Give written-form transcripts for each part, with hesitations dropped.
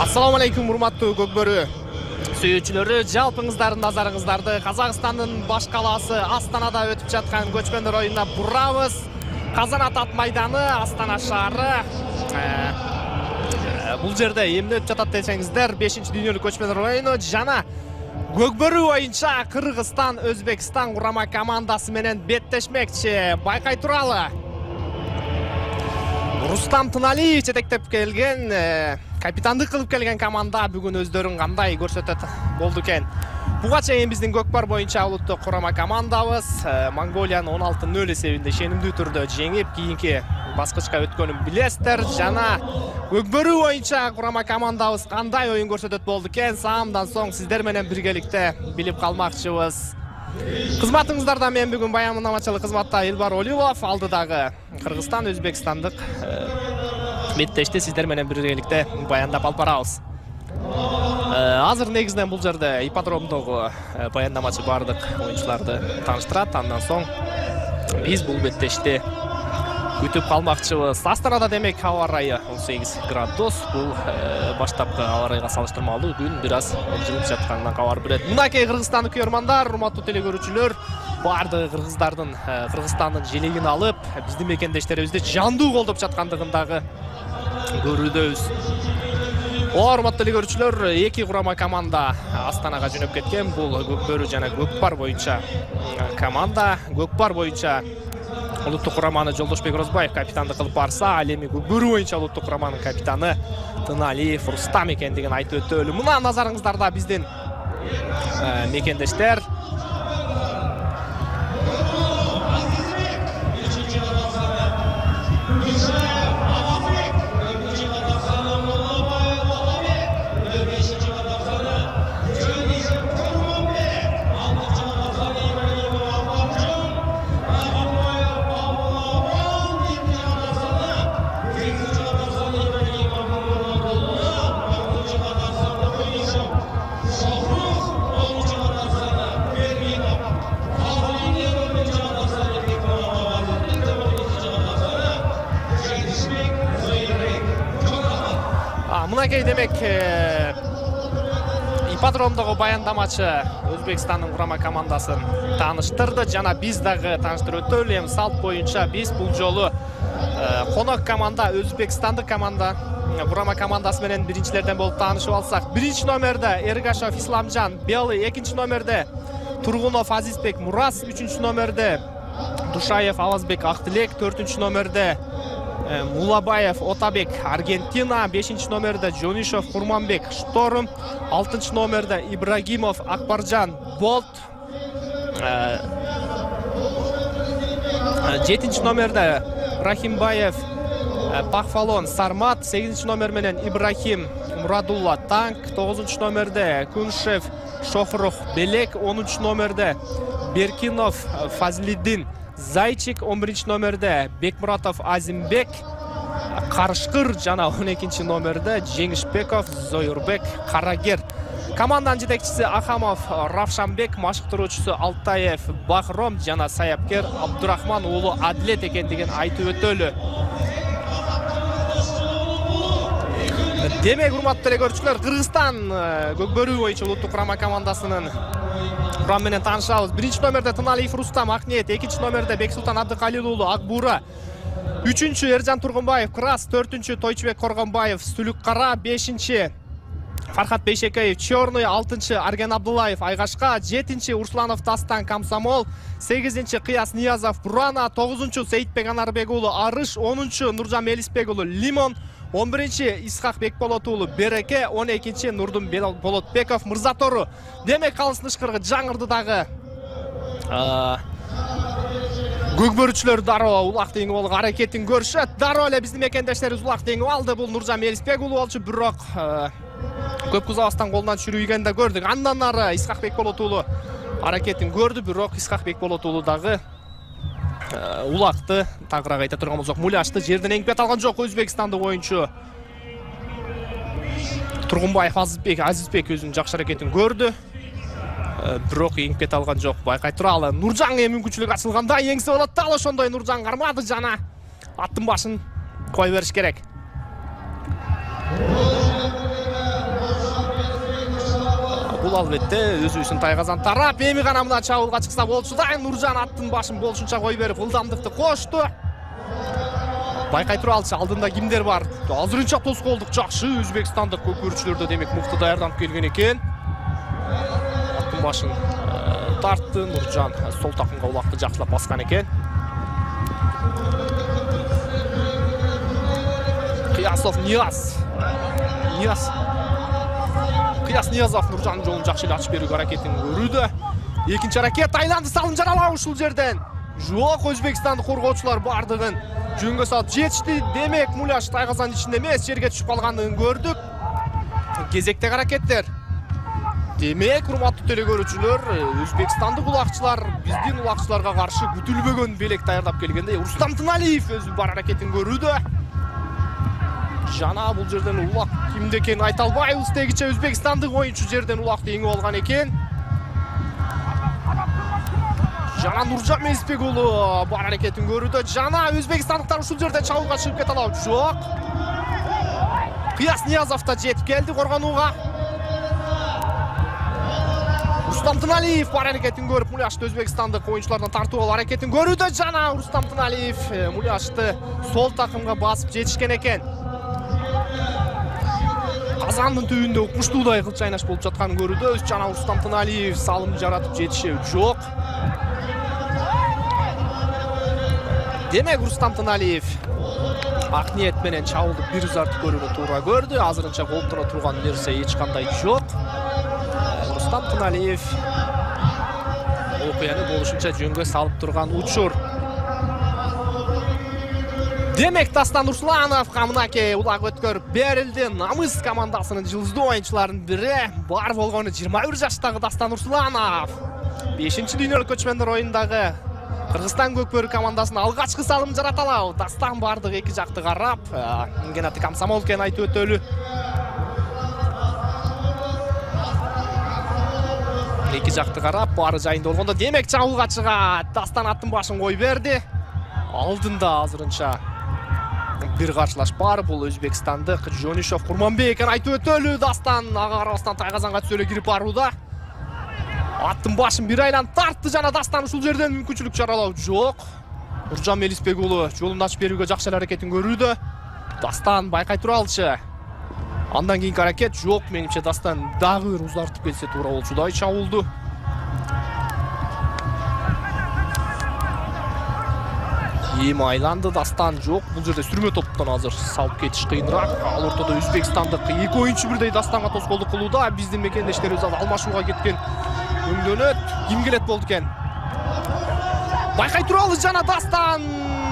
Assalamu алейкум, урматтуу Көкбөрү сүйүүчүлөрү. Жалпыңыздардын назарыңыздарды Казакстандын баш калаасы Астанада өтүп жаткан көчмөндөр оюнуна бурабыз. Казанат ат майданы, Астана шаары. Бул жерде эмне өтүп жатат десеңиздер, 5-дүйнөлүк көчмөндөр оюну жана Көкбөрү боюнча Кыргызстан, Өзбекстан курама командасы менен беттешмекчи. Байкай туралы. Рустам Тыналиев жетектеп келген, капитандык кылып келген команда бүгүн өздөрүн кандай көрсөтөт болду экен. Буга чейин биздин Көкпар боюнча улуттук курама командабыз Монголияны 16-0 эсебинде шенимдүү түрдө жеңип, кийинки баскычка өткөнүн билесиздер. Жана Көкбөрү боюнча курама командабыз кандай оюн көрсөтөт болду экен, саамдан соң сиздер менен биргеликте билип калмакчыбыз. Кызматыңыздарда мен бүгүн баяндамачылык кызматта Элбар Олилов, алдыдагы Кыргызстан, Өзбекстандык беттешти сиздер менен биргеликте баяндап алып барабыз. Азыр негизинен бул жерде ипподромдогу баяндамачы бардык оюнчуларды тааныштырат, андан соң биз бул беттешти күтүп калмакчыбыз. Астанада демек аба ырайы 18 градус. Бул баштапкы аба ырайга салыштырмалуу күн бир аз жылып жатканынан кабар берет. Мынакей кыргызстандык көрөрмандар, урматтуу телекөрүүчүлөр, бардыгы Кыргызстандын желегин алып, биздин мекендештерибизди жандуу колдоп жаткандыгын дагы көрүүдөбүз. Урматтуу телекөрүүчүлөр, эки курама команда Астанага жөнөп кеткен. Бул Көкбөрү жана Көкпар боюнча команда. Көкпар боюнча улуттук кураманы Жолдошбек Розбаев капитандык кылып барса, ал эми Көкбөрү боюнча улуттук кураманын капитаны Тыналиев Рустам экендигин айтып өтөлү. Мына назарыңыздарда биздин мекендештер. Мынакей демек ипподромдогу баяндамачы Өзбекстандын курама командасын тааныштырды, жана биз дагы тааныштырып өтөлү. Эми салт боюнча биз бул жолу конок команда, Өзбекстандык команда курама командасы менен биринчилерден болуп таанышып алсак, 1-номерде Эргашев Исламжан Белый, 2-номерде Тургунов Азизбек Мурас, 3-номерде Душаев Авазбек Актилек, 4-номерде Мулабаев Отабек Аргентина, 5-номерде Жонишев Курманбек Шторм, 6-номерде Ибрагимов Акбаржан Болт, 7-номерде Рахимбаев Пахфалон Сармат, 8-номер менен Ибрахим Мурадулла Танк, 9-номерде Куншев Шохрух Белек, 10-номерде Беркинов Фазлиддин Зайчик, 11-номерде Бекмуратов Азимбек Карышкыр, жана 12-номерде Жеңишбеков Зойурбек Карагер. Команданын жетекчиси Ахамов Равшанбек, машыктыруучусу Алтаев Бахром жана саяпкер Абдурахман уулу Адлет экендигин айтып өтөлү. Демек, урматтуу телекөрүүчүлөр, Кыргызстан Көкбөрү боюнча улуттук курама командасынын курам менен таанышабыз. 1-номерде Тыналиев Рустам Акниет, 2-номерде Бексултан Абдыкалил уулу Акбура, 3-чү Эржан Тургунбаев Крас, 4-чү Тойчубек Коргонбаев Сүлүк Кара, 5-чи Фархат Бейшекеев Чорный, 6-чы Арген Абдулаев Айгашка, 7-чи Урсланов Дастан Комсомол, 8-чи Кыяс Ниязов Бурана, 9-чу Сейитбек Анарбек уулу Арыш, 10-чу Нуржан Мелисбек уулу Лимон, 11-чи Исхак Бекболот уулу Береке, 12-чи Нурдун Болотбеков Мырзатору. Демек, калысын ышкыргы жаңырды дагы Көкбөрүчүлөр дароо улак теңип алууга аракетин көрүшөт. Дароо эле биздин мекендештерибиз улак теңип алды. Бул Нуржан Мелисбек уулу болчу, бирок көп кузабастан колунан түшүрүлгенин да көрдүк. Андан ары Исхак Бекболот уулу аракетин көрдү, бирок Исхак Бекболот уулу дагы улакты тагыраак айта турган болсок, муляшты жерден эңпет алган жок. Өзбекстандык оюнчу Тургунбаев Азизбек өзүнүн жакшы аракетин көрдү. бирок эңпет алган жок. Байкай туралы Нуржанга мүмкүнчүлүк ачылганда эңсе болот. Дал ошондой Нуржан кармады жана аттын башын кой бериш керек. бул албетте өзүбүздүн Тайгазан тарап. Эми гана мына чабуулга чыкса болчу да, Нуржан аттын башын болушунча кой берип ылдамдыкты кошту. Байкай туралчы, алдында кимдер бар? Азырынча тоскоолдук жакшы, Өзбекстандык көкөрүүчүлөрдө демек мыкты даярданып келген экен. Аттын башын тартты, Нуржан сол такымга улакты жакшылап баскан экен. Кыясов Нияз. Кыяс Ниязов Нуржандын жолун жакшы эле ачып берүүгө аракетин көрүүдө. Экинчи аракет айланды, салым жаралабы ушул жерден. Жок, Өзбекстандык коргоочулар бардыгын жөнгө салып жетишти. Демек Муляш Тайгазан ичинде эмес, жерге түшүп калгандыгын көрдүк. Кезектеги аракеттер. Демек, урматтуу теле көрүүчүлөр, Өзбекстандык улакчылар биздин улакчыларга каршы күтүлбөгөн белек даярдап келгенде Рустам Тыналиев өзү бар аракетин көрүүдө. Жана бул жерден улак кимде экенин айта албайбыз. Тегиче Өзбекстандык оюнчу жерден улакты эңип алган экен. Жана Нуржан Мелисбек уулу бар аракетин көрүүдө. Жана Өзбекстандыктар ушул жерден чабуулга чыгып кете алабы? Жок. Кыяс Ниязов да жетип келди коргонууга. Рустам Тыналиев бар аракетин көрүп, Муляшты Өзбекстандык оюнчулардан тартып алуу аракетин көрүүдө. Жана Рустам Тыналиев Муляшты сол такымга басып жетишкен экен. Казандын түбүндө укмуштуудай кыл чайнаш болуп жатканын көрүүдө. Жана Рустам Тыналиев салым жаратып жетиши жок. Демек Рустам Тыналиев ак ниет менен чабуулду бир узартып көрүүнү туура көрдү. Азырынча колтура турган нерсе эч кандай жок. Рустам Тыналиев окуяны болушунча жөнгө салып турган учур. Демек Дастан Руслановго мынакей улак өткөр берилди. Намыс командасынын жылдыздуу оюнчуларынын бири бар болгону 21 жаштагы Дастан Русланов. 5-дүйнөлүк көчмөндөр оюндагы Кыргызстан көкбөрү командасына алгачкы салым жарата алабы. Дастан бардык эки жакты карап, Ингенаты Комсомол экенин айтып өтөлү. Эки жакты карап, баары жайында болгондо демек чабуулга чыгат. Дастан аттын башын кой берди. Алдында азырынча бир каршылаш бар. Бул Өзбекстандык Жонишов Курманбек экенин айтып өтөлү. Дастан ага карабастан Тайгазанга түсөлө кирип барууда. Аттын башын бир айланып тартты. Жана Дастан ушул жерден мүмкүнчүлүк чаралоо жок. Нуржан Мелисбек уулу жолун ачып берүүгө жакшы аракетин көрүүдө. Дастан байкай туралчы. Андан кийинки аракет жок. Менимче Дастан дагы бир узартып келсе туура болчудай чабуулду. Эми айланды, Дастан жок. Бул жерде сүрмө топтон азыр салып кетиш кыйыныраак. Ал ортодо Өзбекстандык эки оюнчу бирдей Дастанга тоскоолдук кылууда. Биздин мекендештерибиз алмашууга кеткен өңдөнөт. Ким келет болду экен? Байкай туралы жана Дастан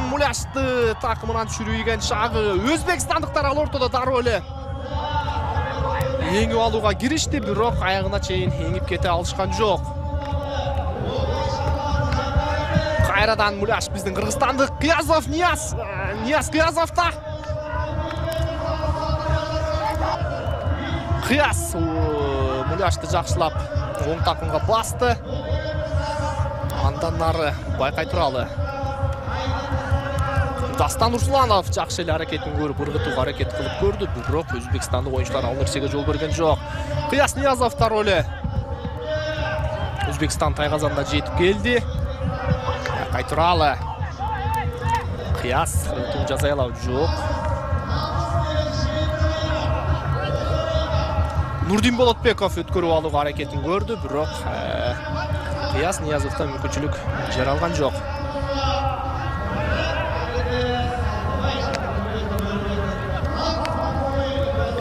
Муляшты такымынан түшүрүүгөн чагы. Өзбекстандыктар ал ортодо дароо эле эңип алууга киришти, бирок аягына чейин эңип кете алышкан жок. Кайрадан Муляш биздин Кыргызстандык Кыязов Нияз Кыязов да. Кыяз Муляшты жакшылап оң такымга басты. Андан нары байкай туралы. Дастан Русланов жакшы эле аракетин көрүп, ыргытууга аракет кылып көрдү, бирок Өзбекстандык оюнчулар ал нерсеге жол берген жок. Кыяс Ниязов да роле. Өзбекстан Тайгазанда жетип келди. Байкай туралы. Кыяс ыргытуу жасай алабы? Жок. Нурдин Болотбеков өткөрүп алууга аракетин көрдү, бирок Кыяс Ниязовдон мүмкүнчүлүк жаралган жок.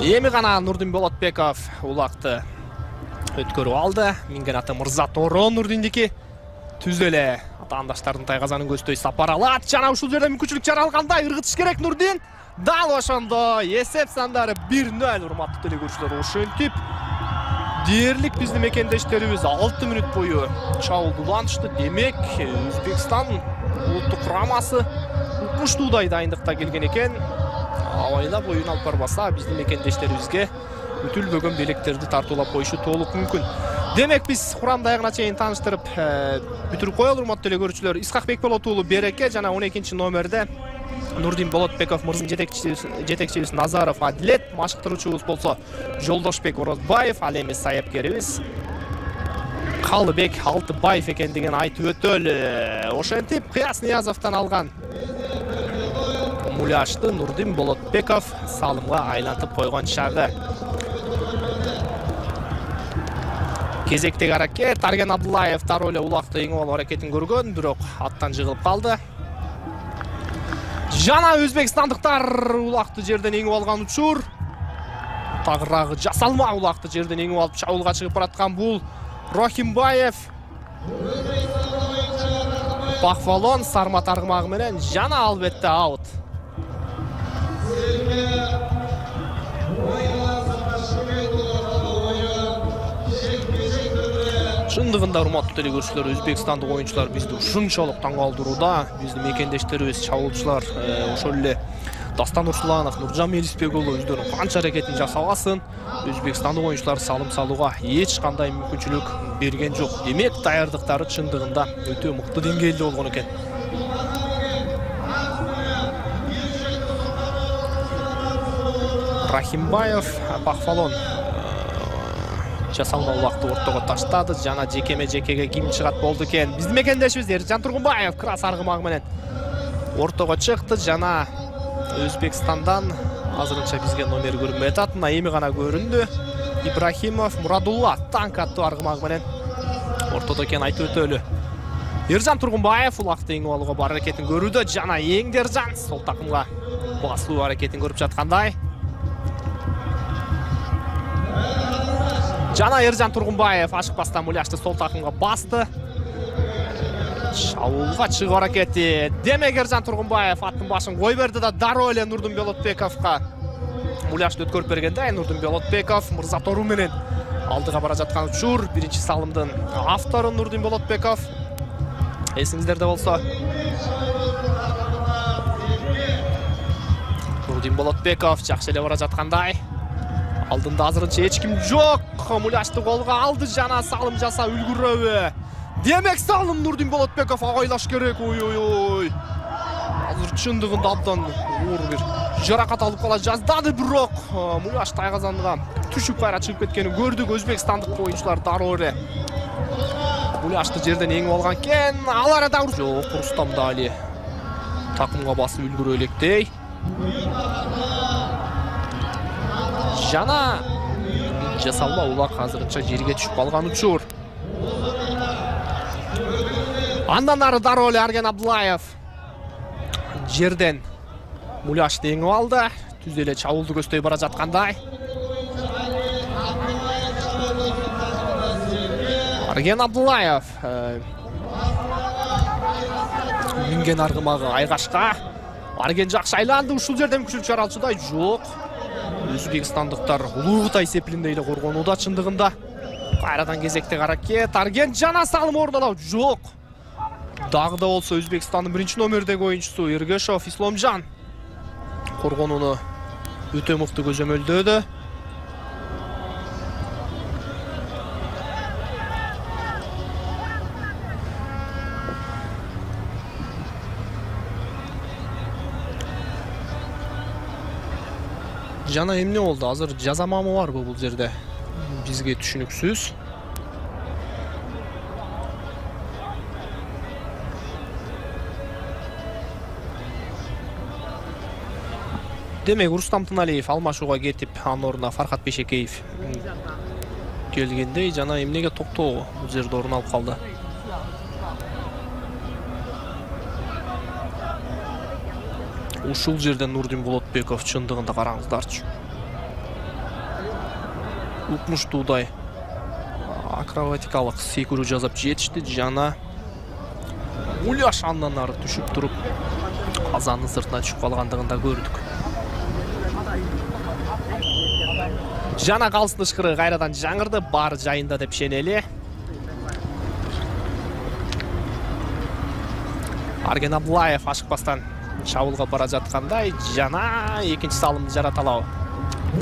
Эми гана Нурдин Болотбеков улакты өткөрүп алды. Мингенаты Мырза Торон Нурдиндики түз эле атаандаштардын Тайгазанын көздөй сапар алат. Жана ушул жерде мүмкүнчүлүк жаралгандай ыргытыш керек Нурдин. Дал ошондо эсеп сандары 1-0. Урматтуу теле көрүүчүлөр, ошентип дээрлик биздин мекендештерибиз 6 мүнөт бою чабуулдуланышты. Демек Өзбекстан улуттук курамасы укмуштуудай дайындыкта келген экен. Абайлап оюн алып барбаса биздин мекендештерибизге бүтүлбөгөн белектерди тартуулап коюшу толук мүмкүн. Демек биз курамды аягына чейин тааныштырып бүтүрүп коелу. Урматтуу теле көрүүчүлөр, Исхак Бекболот уулу Береке жана 12-чи номерде Нурдин Болотбеков мырзын жетекчибиз Назаров Адилет, машыктыруучубуз болсо Жолдошбек Орозбаев, ал эми сайыпкерибиз Қалыбек Алтыбаев екендігін айтып өтөл. Ошентип Қияс Ниязовтан алған муляшты Нурдин Болотбеков салымға айлантып қойған шағы. Кезектегі әрекет, Арген Абдуллаев Тароле улақты еңі ол әрекетін көрген, бірақ аттан жығылып қалды. Жана өзбекстандықтар улақты жерден еңі алған ұчур. Тағырағы жасалма улақты жерден еңі алып шауылға шығып баратқан бұл Рохимбаев. Бақфалон Сармат арғымағы менен жана албетті аут. Шындығында урматтуу телекөрүүчүлөр, Өзбекстандык оюнчулар бизди ушунчалык таң калтырууда. Биздин мекендештерибиз, чабуулчулар, ошол эле Дастан Урсуланов, Нуржан Мелисбек уулу өздөрүнүн канча аракетин жасабасын, Өзбекстандык оюнчулар салым салууга эч кандай мүмкүнчүлүк берген жок. Демек, даярдыктары чындыгында өтө мыкты деңгээлде болгон экен. Рахимбаев, Бақфалон жасалма улақты ортоға таштады. Жана жекеме-жекеге ким чыгат болду экен. Биздин мекендешибиз Эржан Тургунбаев крас аргымагы менен ортого чыкты. Жана Өзбекстандан азырынча бизге номер көрүнбөй атат. Эми гана көрүндү. Ибрахимов Мурадулла танк аттуу аргымагы менен ортодо экен айтып өтөлү. Эржан Тургунбаев улакты эңип алууга бар аракетин көрүүдө. Жана Еңдержан сол такымга басуу аракетин көрүп жаткандай. Жана Эржан Тургунбаев ашыкпастан муляшты сол такымга басты. Шабуулга чыгуу аракети. Демек Эржан Тургунбаев аттын башын кой берди да дароо эле Нурдин Болотбековго муляшты өткөрүп бергенде Нурдин Болотбеков мырза тору менен алдыга бара жаткан учур. Биринчи салымдын автору Нурдин Болотбеков. Эсиңиздерде болсо. Нурдин Болотбеков жакшы эле бара жаткандай. Алдында азырынча эч ким жок. Муляшты колго алды, жана салым жаса үлгүрөбү. Демек салым Нурдин Болотбеков агайлаш керек. Ой. Азыр чындыгында абдан оор бир жаракат алып кала жаздады, бирок муляш тайгазанга түшүп кайра чыгып кеткенин көрдүк. Өзбекстандык оюнчулар дароо эле муляшты жерден эңип алган экен. Ал арада жок, Рустам Дали такымга басып үлгүрө электей. Жана жасалма улак азырынча жерге түшүп калган учур. Андан ары дароо эле Арген Абдуллаев жерден муляшты эңип алды. Түз эле чабуулду көздөй бара жаткандай. Арген Абдуллаев минген аргымагы айгашка. Арген жакшы айланды, ушул жерден күчүлүк чаралчыдай жок. Өзбекстандыктар улуутай сеплинде эле коргонууда чындыгында. Кайрадан кезектеги аракет. Арген жана салым ордолоо жок. Дагы да болсо Өзбекстандын биринчи номердеги оюнчусу Эргешов Исламжан коргонууну өтө мыкты көзөмөлдөөдө. Жана эмне болду? Азыр жазамамы барбы бул жерде? Бизге түшүнүксүз. Демек Рустам Тыналиев алмашууга кетип, анын ордуна Фархат Бешекеев келгендей, жана эмнеге токтоо бул жерде орун алып калды. Ушул жерден Нурдин Болотбеков чындыгында караңыздарчы. Укмуштуудай акробатикалык секирүү жасап жетишти, жана муляш андан ары түшүп туруп казанын сыртына түшүп калгандыгын да көрдүк. Жана калсын ышкыры кайрадан жаңырды, бар жайында деп ишенели. Арген Абдуллаев ашыкпастан чабуулга бара жаткандай, жана экинчи салымды жарата алабы?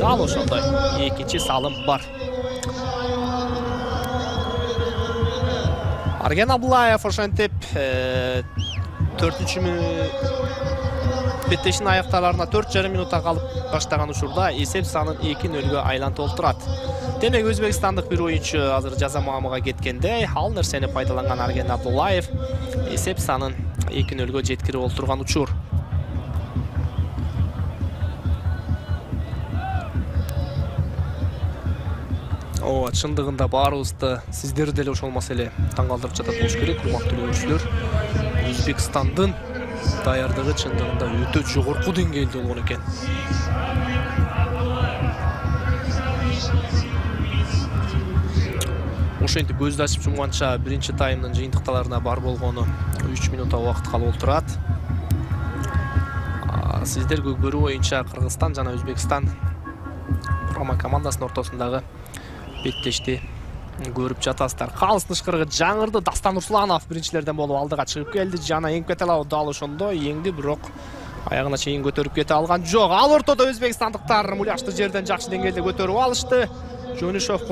Дал ошондой экинчи салым бар. Арген Абдуллаев ошентип беттештин аякталарына 4,5 минутта калып баштаган учурда эсеп санын 2-0 айлантып олтурат. Демек өзбекстандык бир оюнчу азыр жаза маамыга кеткенде, ал нерсени пайдаланган Арген Абдуллаев эсеп санын 2-0 жеткирип олтурган учур. Чындыгында баарыбызды сиздер деле ошол маселе таң калтырып жатат болуш керек, урматтуу көрүүчүлөр. Өзбекстандын даярдыгы чындыгында өтө жогорку деңгээлде болгон экен. Ошентип көздү ачып жумганча биринчи таймдын жыйынтыкталарына бар болгону 3 минутта убакыт калып олтурат. Сиздер көрүү боюнча Кыргызстан жана Өзбекстан курама командасынын ортосундагы беттешти көрүп жатасыздар. Калыс тышкырыгы жаңырды. Дастан Русланов биринчилерден болуп алдыга чыгып келди. Жана эңип кете алабы, дал ошондой эңди, бирок аягына чейин көтөрүп кете алган жок. Ал ортодо өзбекстандыктар муляшты жерден жакшы деңгээлде көтөрүп алышты. Жөнүшов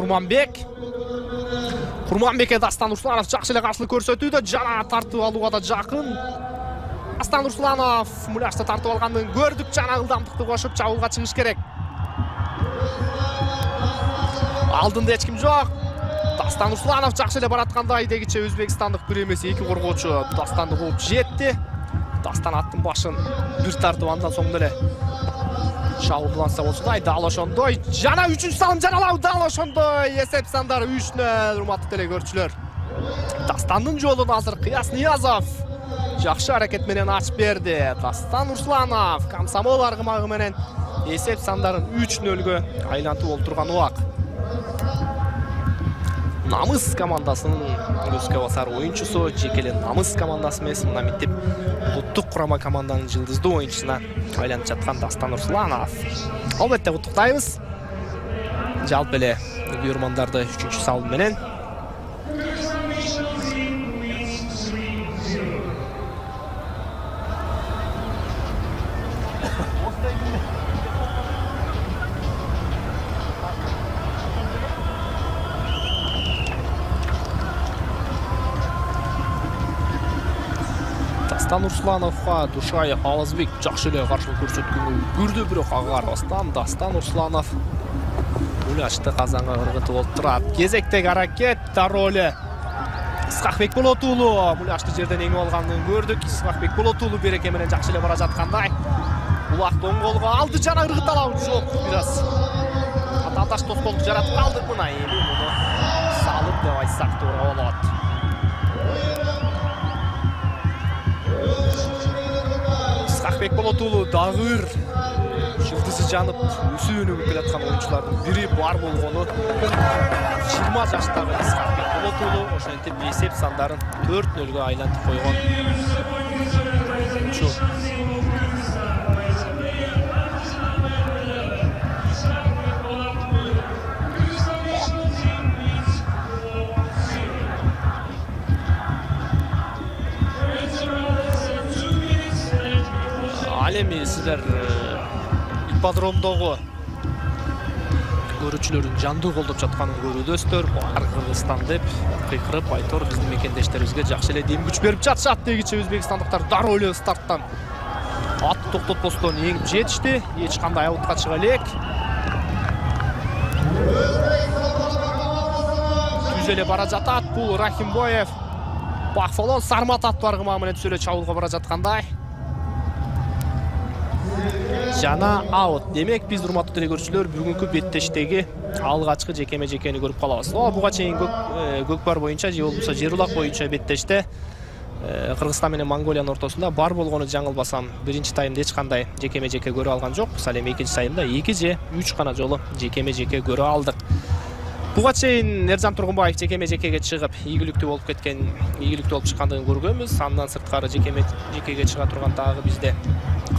Курманбекке Дастан Русланов жакшы эле каршылык көрсөтүүдө, жана тартып алууга да жакын. Дастан Русланов муляшты тартып алгандын көрдүк, жана ылдамдыкты кошуп чабуулга чыгыш керек. Алдында эч ким жок. Дастан Русланов жакшы эле бараткандай, дегиче өзбекстандык бир эмес 2 коргоочу Дастанды кууп жетти. Дастан аттын башын бир тартып, андан соң деле чабуулданса болсо, дал ошондой. Жана 3-чү салым жаралау, дал ошондой. Эсеп сандары 3-0, урматтуу телекөрүүчүлөр. Дастандын жолун азыр Кыяс Ниязов жакшы аракет менен ачып берди. Дастан Русланов комсомол аргымагы менен эсеп сандарын 3-0 айлантып олтурган убак. Намыс командасынын көзгө басар оюнчусу, жекеле Намыс командасы эмес, мына мынтип улуттук курама команданын жылдыздуу оюнчусуна айланып жаткан Дастан Русланов. Албетте куттуктайбыз. Жалпы эле көрөрмандарды 3-чү салым менен. Дастан Руслановга Душай Алызбек жакшы эле каршылык көрсөткөнү үлгүрдү, бирок ага карабастан Дастан Русланов муляшты казанга ыргытып олтурат. Кезектеги аракет ролу Исхакбек Болотуулу муляшты жерден эңип алганын көрдүк. Исхакбек Болотуулу береке менен жакшы эле бара жаткандай. Улакты оң колго алды, жана ыргыталау жок. Бир аз атааш тоскоолдук жаратып калды. Мына эми муну салып деп айтсак туура болот. Исхакбек Болотуулу дагы бир жылдызы жанып өсүп өнүгүп келаткан оюнчулардын бири бар болгону 20 жаштагы Исхакбек Болотуулу ошентип эсеп сандарын 4-0 айлантып койгон оюнчу. Ал эми сиздер ипподромдогу көрүүчүлөрдүн жандуу колдоп жатканын көрүүдөсүздөр. Баары Кыргызстан деп кыйкырып айтор биздин мекендештерибизге жакшы эле дем күч берип жатышат. Дегиче өзбекстандыктар дароо эле старттан атты токтотпостон эңип жетишти. Эч кандай аутка чыга элек. Түз эле бара жатат. Бул Рахимбоев Бакфолон Сармат ат баргыма менен түз эле чабуулга бара жаткандай. Жана аут. Демек биз урматтуу телекөрүүчүлөр бүгүнкү беттештеги алгачкы жекеме-жекени көрүп калабыз. Буга чейин Көкпар боюнча же болбосо Жерулак боюнча беттеште Кыргызстан менен Монголиянын ортосунда бар болгону жаңылбасам биринчи таймда эч кандай жекеме-жеке көрө алган жокпуз. Ал эми экинчи таймда 2 же 3 гана жолу жекеме-жеке көрө алдык. Буга чейин Эржан Тургунбаев жекеме-жекеге чыгып ийгиликтүү болуп чыккандыгын көргөнбүз. Андан сырткары жекеме-жекеге чыга турган дагы бизде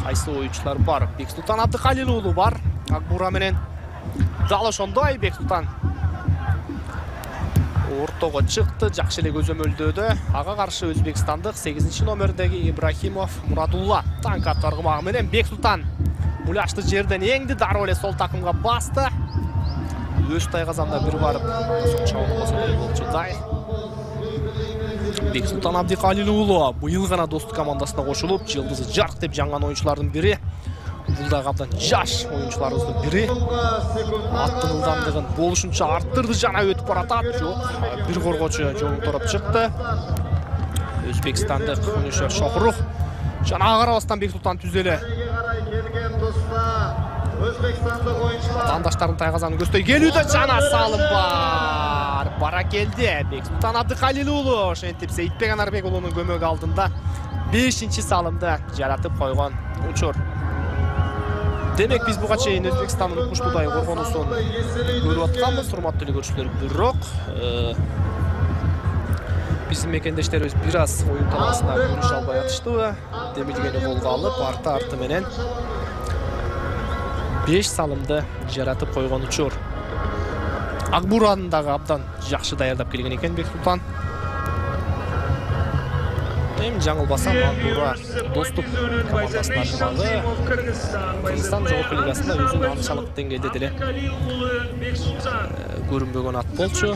кайсы оюнчулар бар? Бексултан Абдыкалил уулу бар. Акбура менен дал ошондой Бексултан ортого чыкты, жакшы эле көзөмөлдөөдө. Ага каршы өзбекстандык 8-номердеги Ибрахимов Мурадулла танк аттаргымагы менен Бексултан муляшты жерден эңди, дароо эле сол такымга басты. Өз тайгазанда бир барып чабуулга болчудай. Бексултан Абдикалил уулу быйыл гана Достук командасына кошулуп, жылдызы жарк деп жанган оюнчулардын бири. Бул да абдан жаш оюнчуларыбыздын бири. Аттын ылдамдыгын болушунча арттырды, жана өтүп баратат. Жок, бир коргоочу жолун тороп чыкты. Өзбекстандык оюнчу Шохрух жана карабастан Бексултан түзөлө. Атаандаштардын тайгазанын көздөй келүүдө жана салым бар. Бара келди. Бексултан Абдикалил уулу ошентип Сейитбек Анарбек уулунун көмөгү алдында 5-чи салымды жаратып койгон учур. Демек биз буга чейин Өзбекстандын Куштуудай коргонусун көрүп атканбыз, урматтуу көрүүчүлөр. Бирок биздин мекендештерибиз бир аз оюн талаасына көрүш албай атышты. Демилгени колго алып, арты менен 5 салымды жаратып койгон учур. Акбураны дагы абдан жакшы даярдап келген экен Бексултан. Эми жаңылбасам Акбура Достук командасына аттанды. Кыргызстан жогорку лигасында өзүнүн анчалык деңгээлде деле көрүнбөгөн ат болчу.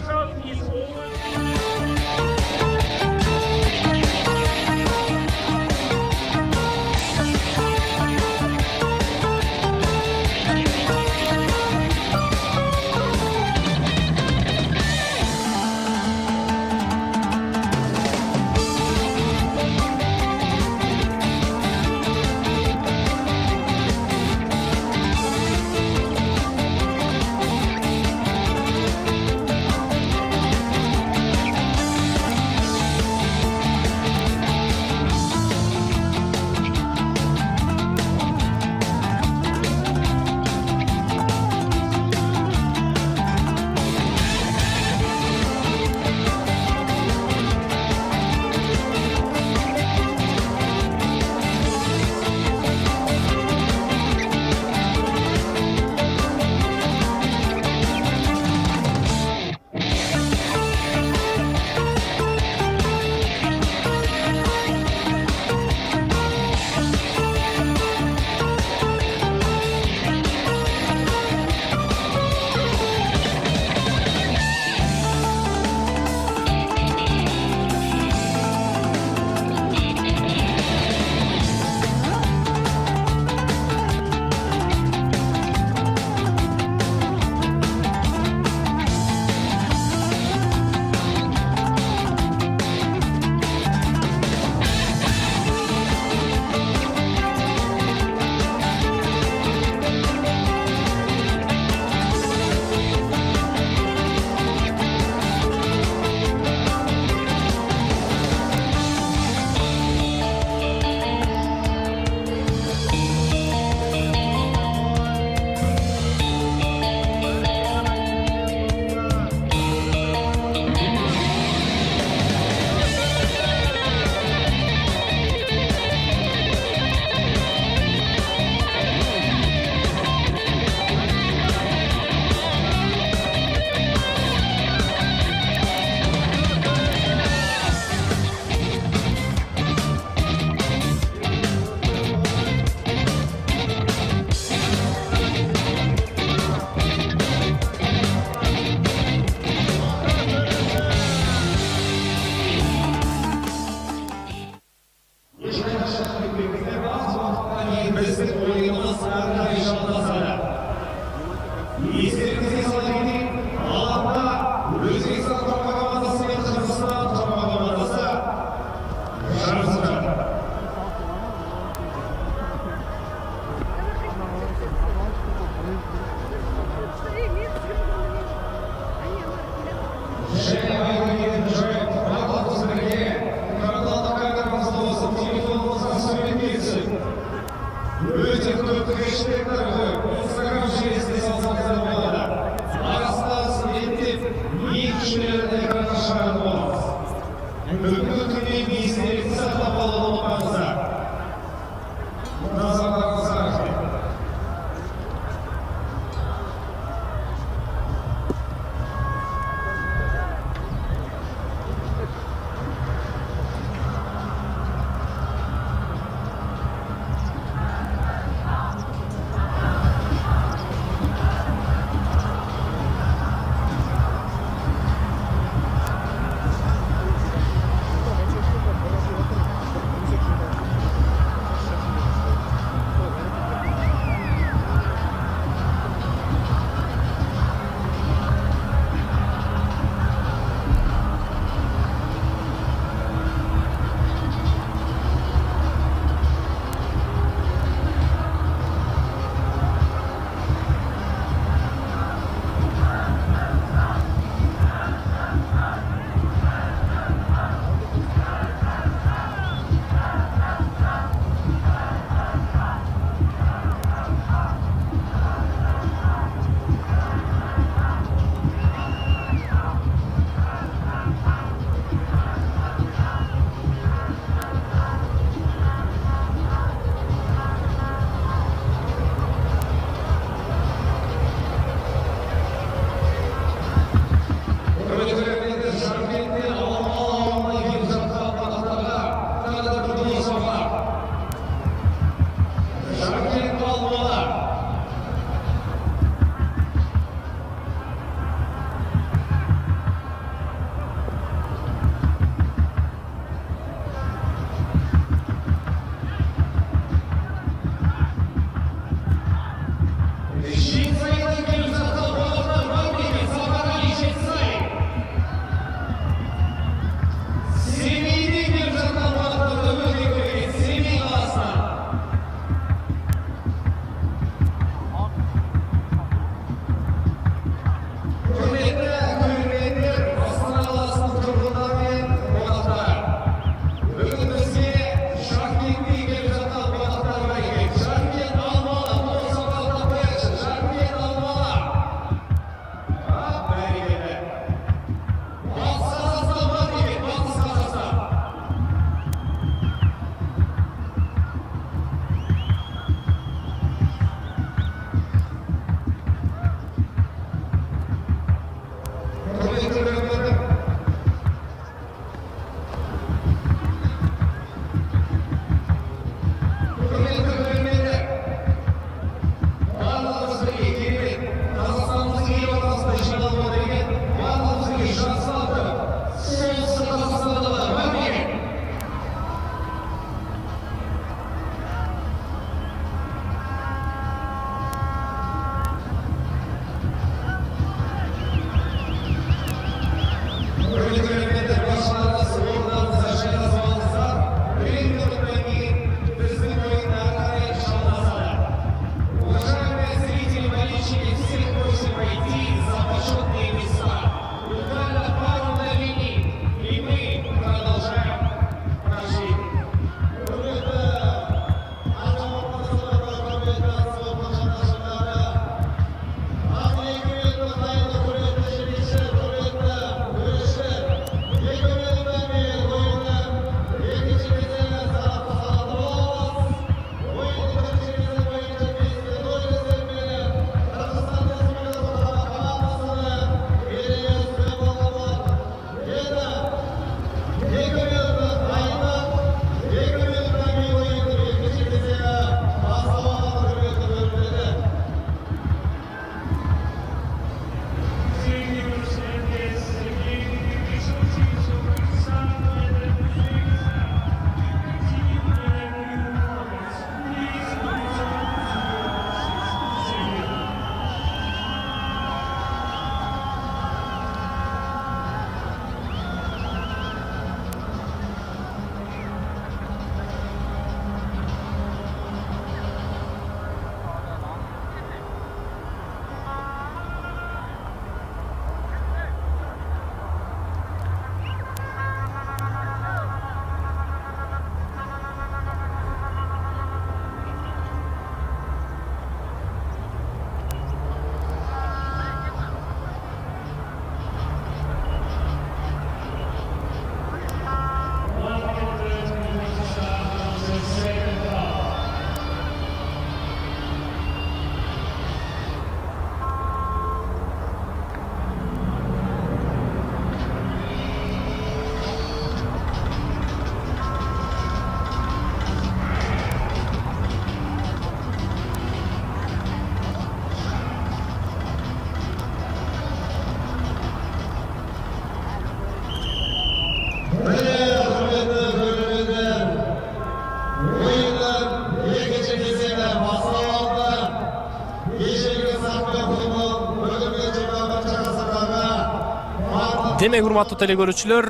Демек урматтуу телекөрүүчүлөр,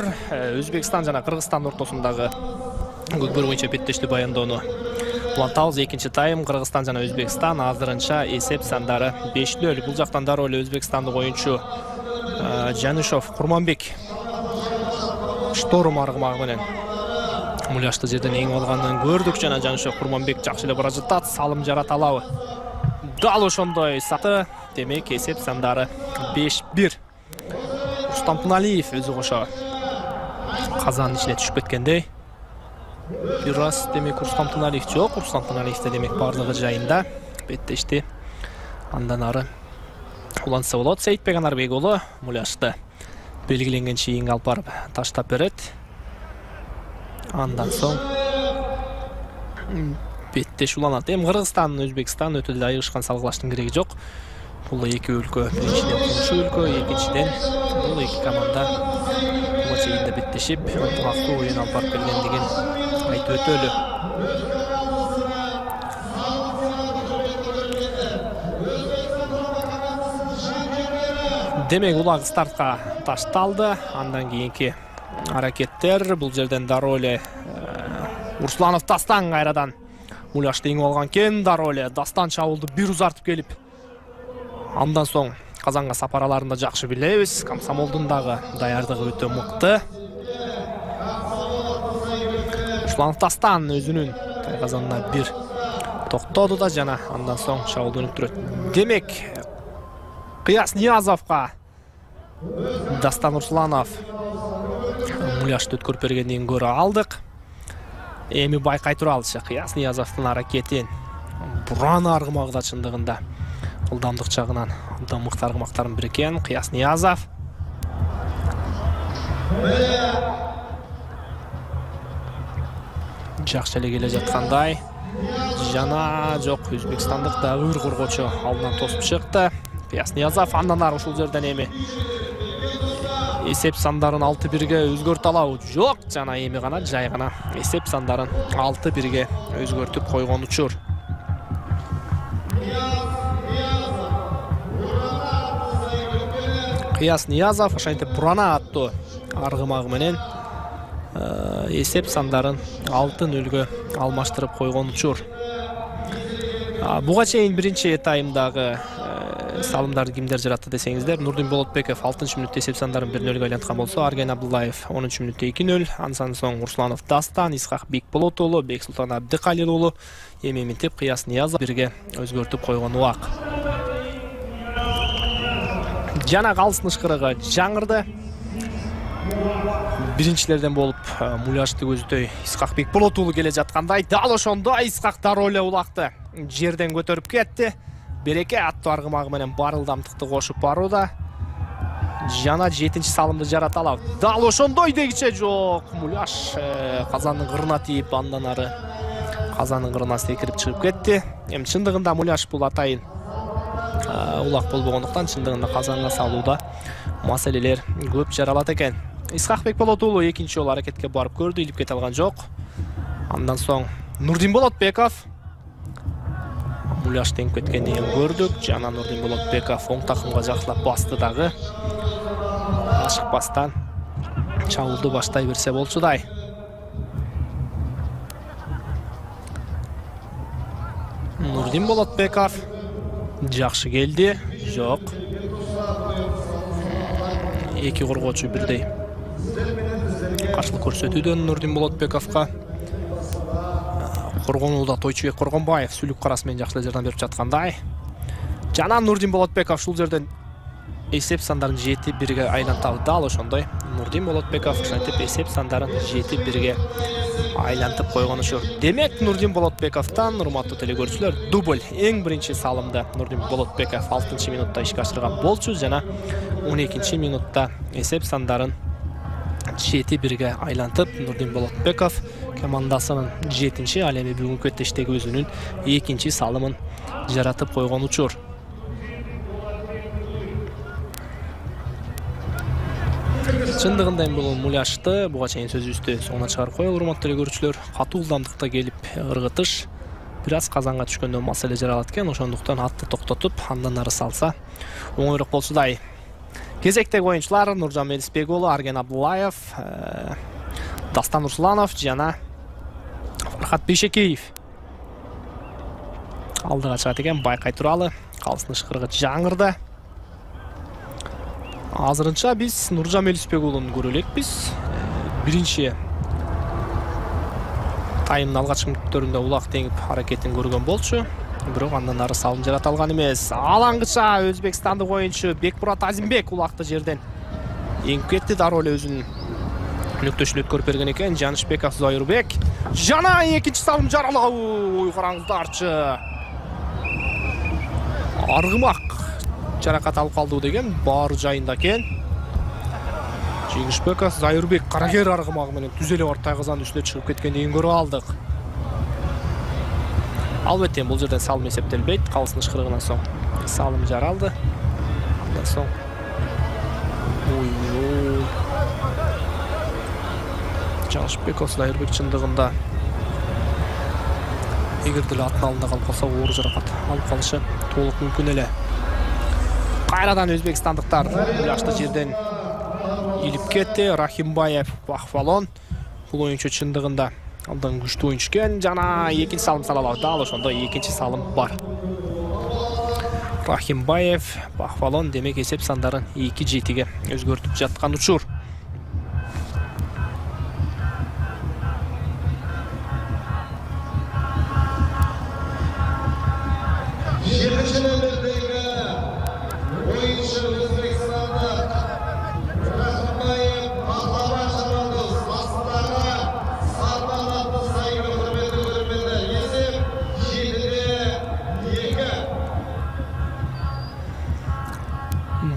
Өзбекстан жана Кыргызстан ортосундагы көкбөр боюнча беттештүү баяндоону улантабыз. Экинчи тайм Кыргызстан жана Өзбекстан азырынча эсеп сандары 5-0. Бул жактан дароо эле Өзбекстандык оюнчу Жанышов Курманбек шторм аргымагы менен муляшты жерден эң алганын көрдүк жана Жанышов Курманбек жакшы эле бара жатат. Салым жарата алабы? Дал ошондой саты. Демек эсеп сандары 5-1. Рустам Туналиев өзү кошо казанын ичине түшүп кеткендей. Бир раз демек Рустам Туналиев жок. Рустам Туналиевде демек барлыгы жайында беттешти. Андан ары улантса болот. Сейитбек Анарбек уулу муляшты белгиленген чийинге алып барып таштап берет. Андан соң беттеш уланат. Эми Кыргызстан, Өзбекстан өтө эле айыгышкан салгылаштын кереги жок. Бул эки өлкө, биринчиден курчу өлкө, экинчиден бул эки команда бул чейинде беттешип, ынтымактуу оюн алып барып келгендигин айтып өтөлү. Демек улак стартка ташталды. Андан кийинки аракеттер бул жерден дароо эле Урсланов Дастан кайрадан муляшты эң алган кен. Дароо эле Дастан чабуулду бир узартып келип, андан соң Казанга сапараларында жакшы билебиз. Комсомолдун дагы даярдыгы өтө мыкты. Урсланов Дастан өзүнүн Казанына бир токтоду да жана андан соң чабуулду өнүктүрөт. Демек Кыяс Ниязовго Дастан Урсланов муляшты өткөрүп бергенден көрө алдык. Эми байкай туралычы Кыяс Ниязовдун аракетин буран аргымагда чындыгында ылдамдык жагынан абдан мыкты аргымактардын бири экен Кыяс Ниязов. Жакшы эле келе жаткандай жана жок, Өзбекстандык да ыр коргоочу алдынан тосуп чыкты. Кыяс Ниязов андан ары ушул жерден эми эсеп сандарын 6-1ге өзгөртө алабы? Жок, жана эми гана жай гана эсеп сандарын 6-1ге өзгөртүп койгон учур. Кыяс Ниязов ошентип бурана аттуу аргымагы менен эсеп сандарын 6-0ге алмаштырып койгон учур. Буга чейин биринчи таймдагы салымдарды кимдер жаратты десеңиздер, Нурдин Болотбеков 6-мүнөттө эсеп сандарын 1-0ге айланткан болсо, Арген Абдуллаев 10-мүнөттө 2-0, андан соң Урсланов Дастан, Исхак Бекболот уулу, Бексултан Абдыкалил уулу эми минтип Кыяс Ниязов 1-ге өзгөртүп койгон убак. Жана калсын ышкырыгы жаңырды. Биринчилерден болуп муляшты көздөй Исхак Бекболот уулу келе жаткандай, дал ошондо Исхак дароо эле улакты жерден көтөрүп кетти. Береке аттуу аргымагы менен бар ылдамдыкты кошуп барууда. Жана 7-чи салымды жарата алат. Дал ошондой дегиче жок. Муляш Казандын кырына тийип, андан ары Казандын кырына секирип чыгып кетти. Эми чындыгында муляш бул атайын улак болбогондуктан чындыгында Казанга салууда маселелер көп жаралат экен. Исхак Бекболот уулу экинчи жолу аракетке барып көрдү, илип кете алган жок. Андан соң Нурдин Болотбеков муляш теңип кеткендигин көрдүк. Жана Нурдин Болотбеков оң такымга жакшылап басты дагы. Ашыкпастан чабуулду баштай берсе болчудай. Нурдин Болотбеков жакшы келди. Жок. Эки коргоочу бирдей каршылык көрсөтүүдөн Нурдин Болотбековго. Коргонууда Тойчубек Коргонбаев сүлүк карасы менен жакшы жардам берип жаткандай. Жана Нурдин Болотбеков ушул жерден эсеп сандарын 7-1ге айлантабы. Дал ошондой Нурдин Болотбеков ошентип эсеп сандарын 7-1ге айлантып койгон учур. Демек Нурдин Болотбековдон, урматтуу телекөрүүчүлөр, дубль. Эң биринчи салымды Нурдин Болотбеков 6-минутта ишке ашырган болчу жана 12-минутта эсеп сандарын 7-1ге айлантып Нурдин Болотбеков командасынын 7-чи, ал эми бүгүнкү беттештеги өзүнүн 2-чи салымын жаратып койгон учур. Чындыгында бул муляшты буга чейин сөзүбүздү соңуна чыгарып коелу, урматтуу телекөрүүчүлөр. Катуу ылдамдыкта келип ыргытыш бир аз Казанга түшкөндө маселе жаралат экен, ошондуктан атты токтотуп, андан ары салса оңойрок болчудай. Кезектегі ойыншылар Нуржан Мелисбек уулу, Арген Абдуллаев, Дастан Русланов жана Фархат Бейшекеев. Алдыға чыгат экен, байкай туралы. Калыстын ышкырыгы жаңырды. Азырынча биз Нуржан Мелисбек уулун көрө элекпиз. Биринчи таймдын алгачкы мүнөттөрүндө улак теңип аракетин көргөн болчу. Бирок андан ары салым жарата алган эмес. Алаңгыча өзбекстандык оюнчу Бекмурат Азимбек улакты жерден эңип кетти. Дароо эле өзүнүн нүктөшүн өткөрүп берген экен. Жанышбеков Зайырбек жана экинчи салым жаралуу. Караңыздарчы. Аргымак жаракат алып калды деген баары жайында экен. Жанышбеков Зайырбек карагер аргымагы менен түз эле орта казанын үстүнө чыгып кеткендигин көрүп алдык. Албетте бул жерден салым эсептелбейт. Калыстын ышкырыгынан соң салым жаралды. Андан соң Жанышбеков Зайырбек чындыгында эгер деле атын алдында калып калса оор жаракат алып калышы толук мүмкүн эле. Кайрадан өзбекстандыктар жашты жерден илип кетти. Рахимбаев Бахфалон бул оюнчу чындыгында алдан күчтүү оюнчу экен. Жана экинчи салым сала алат. Дал ошондо экинчи салым бар. Рахимбаев Бахфалон демек эсеп сандарын 2-7-ге өзгөртүп жаткан учур.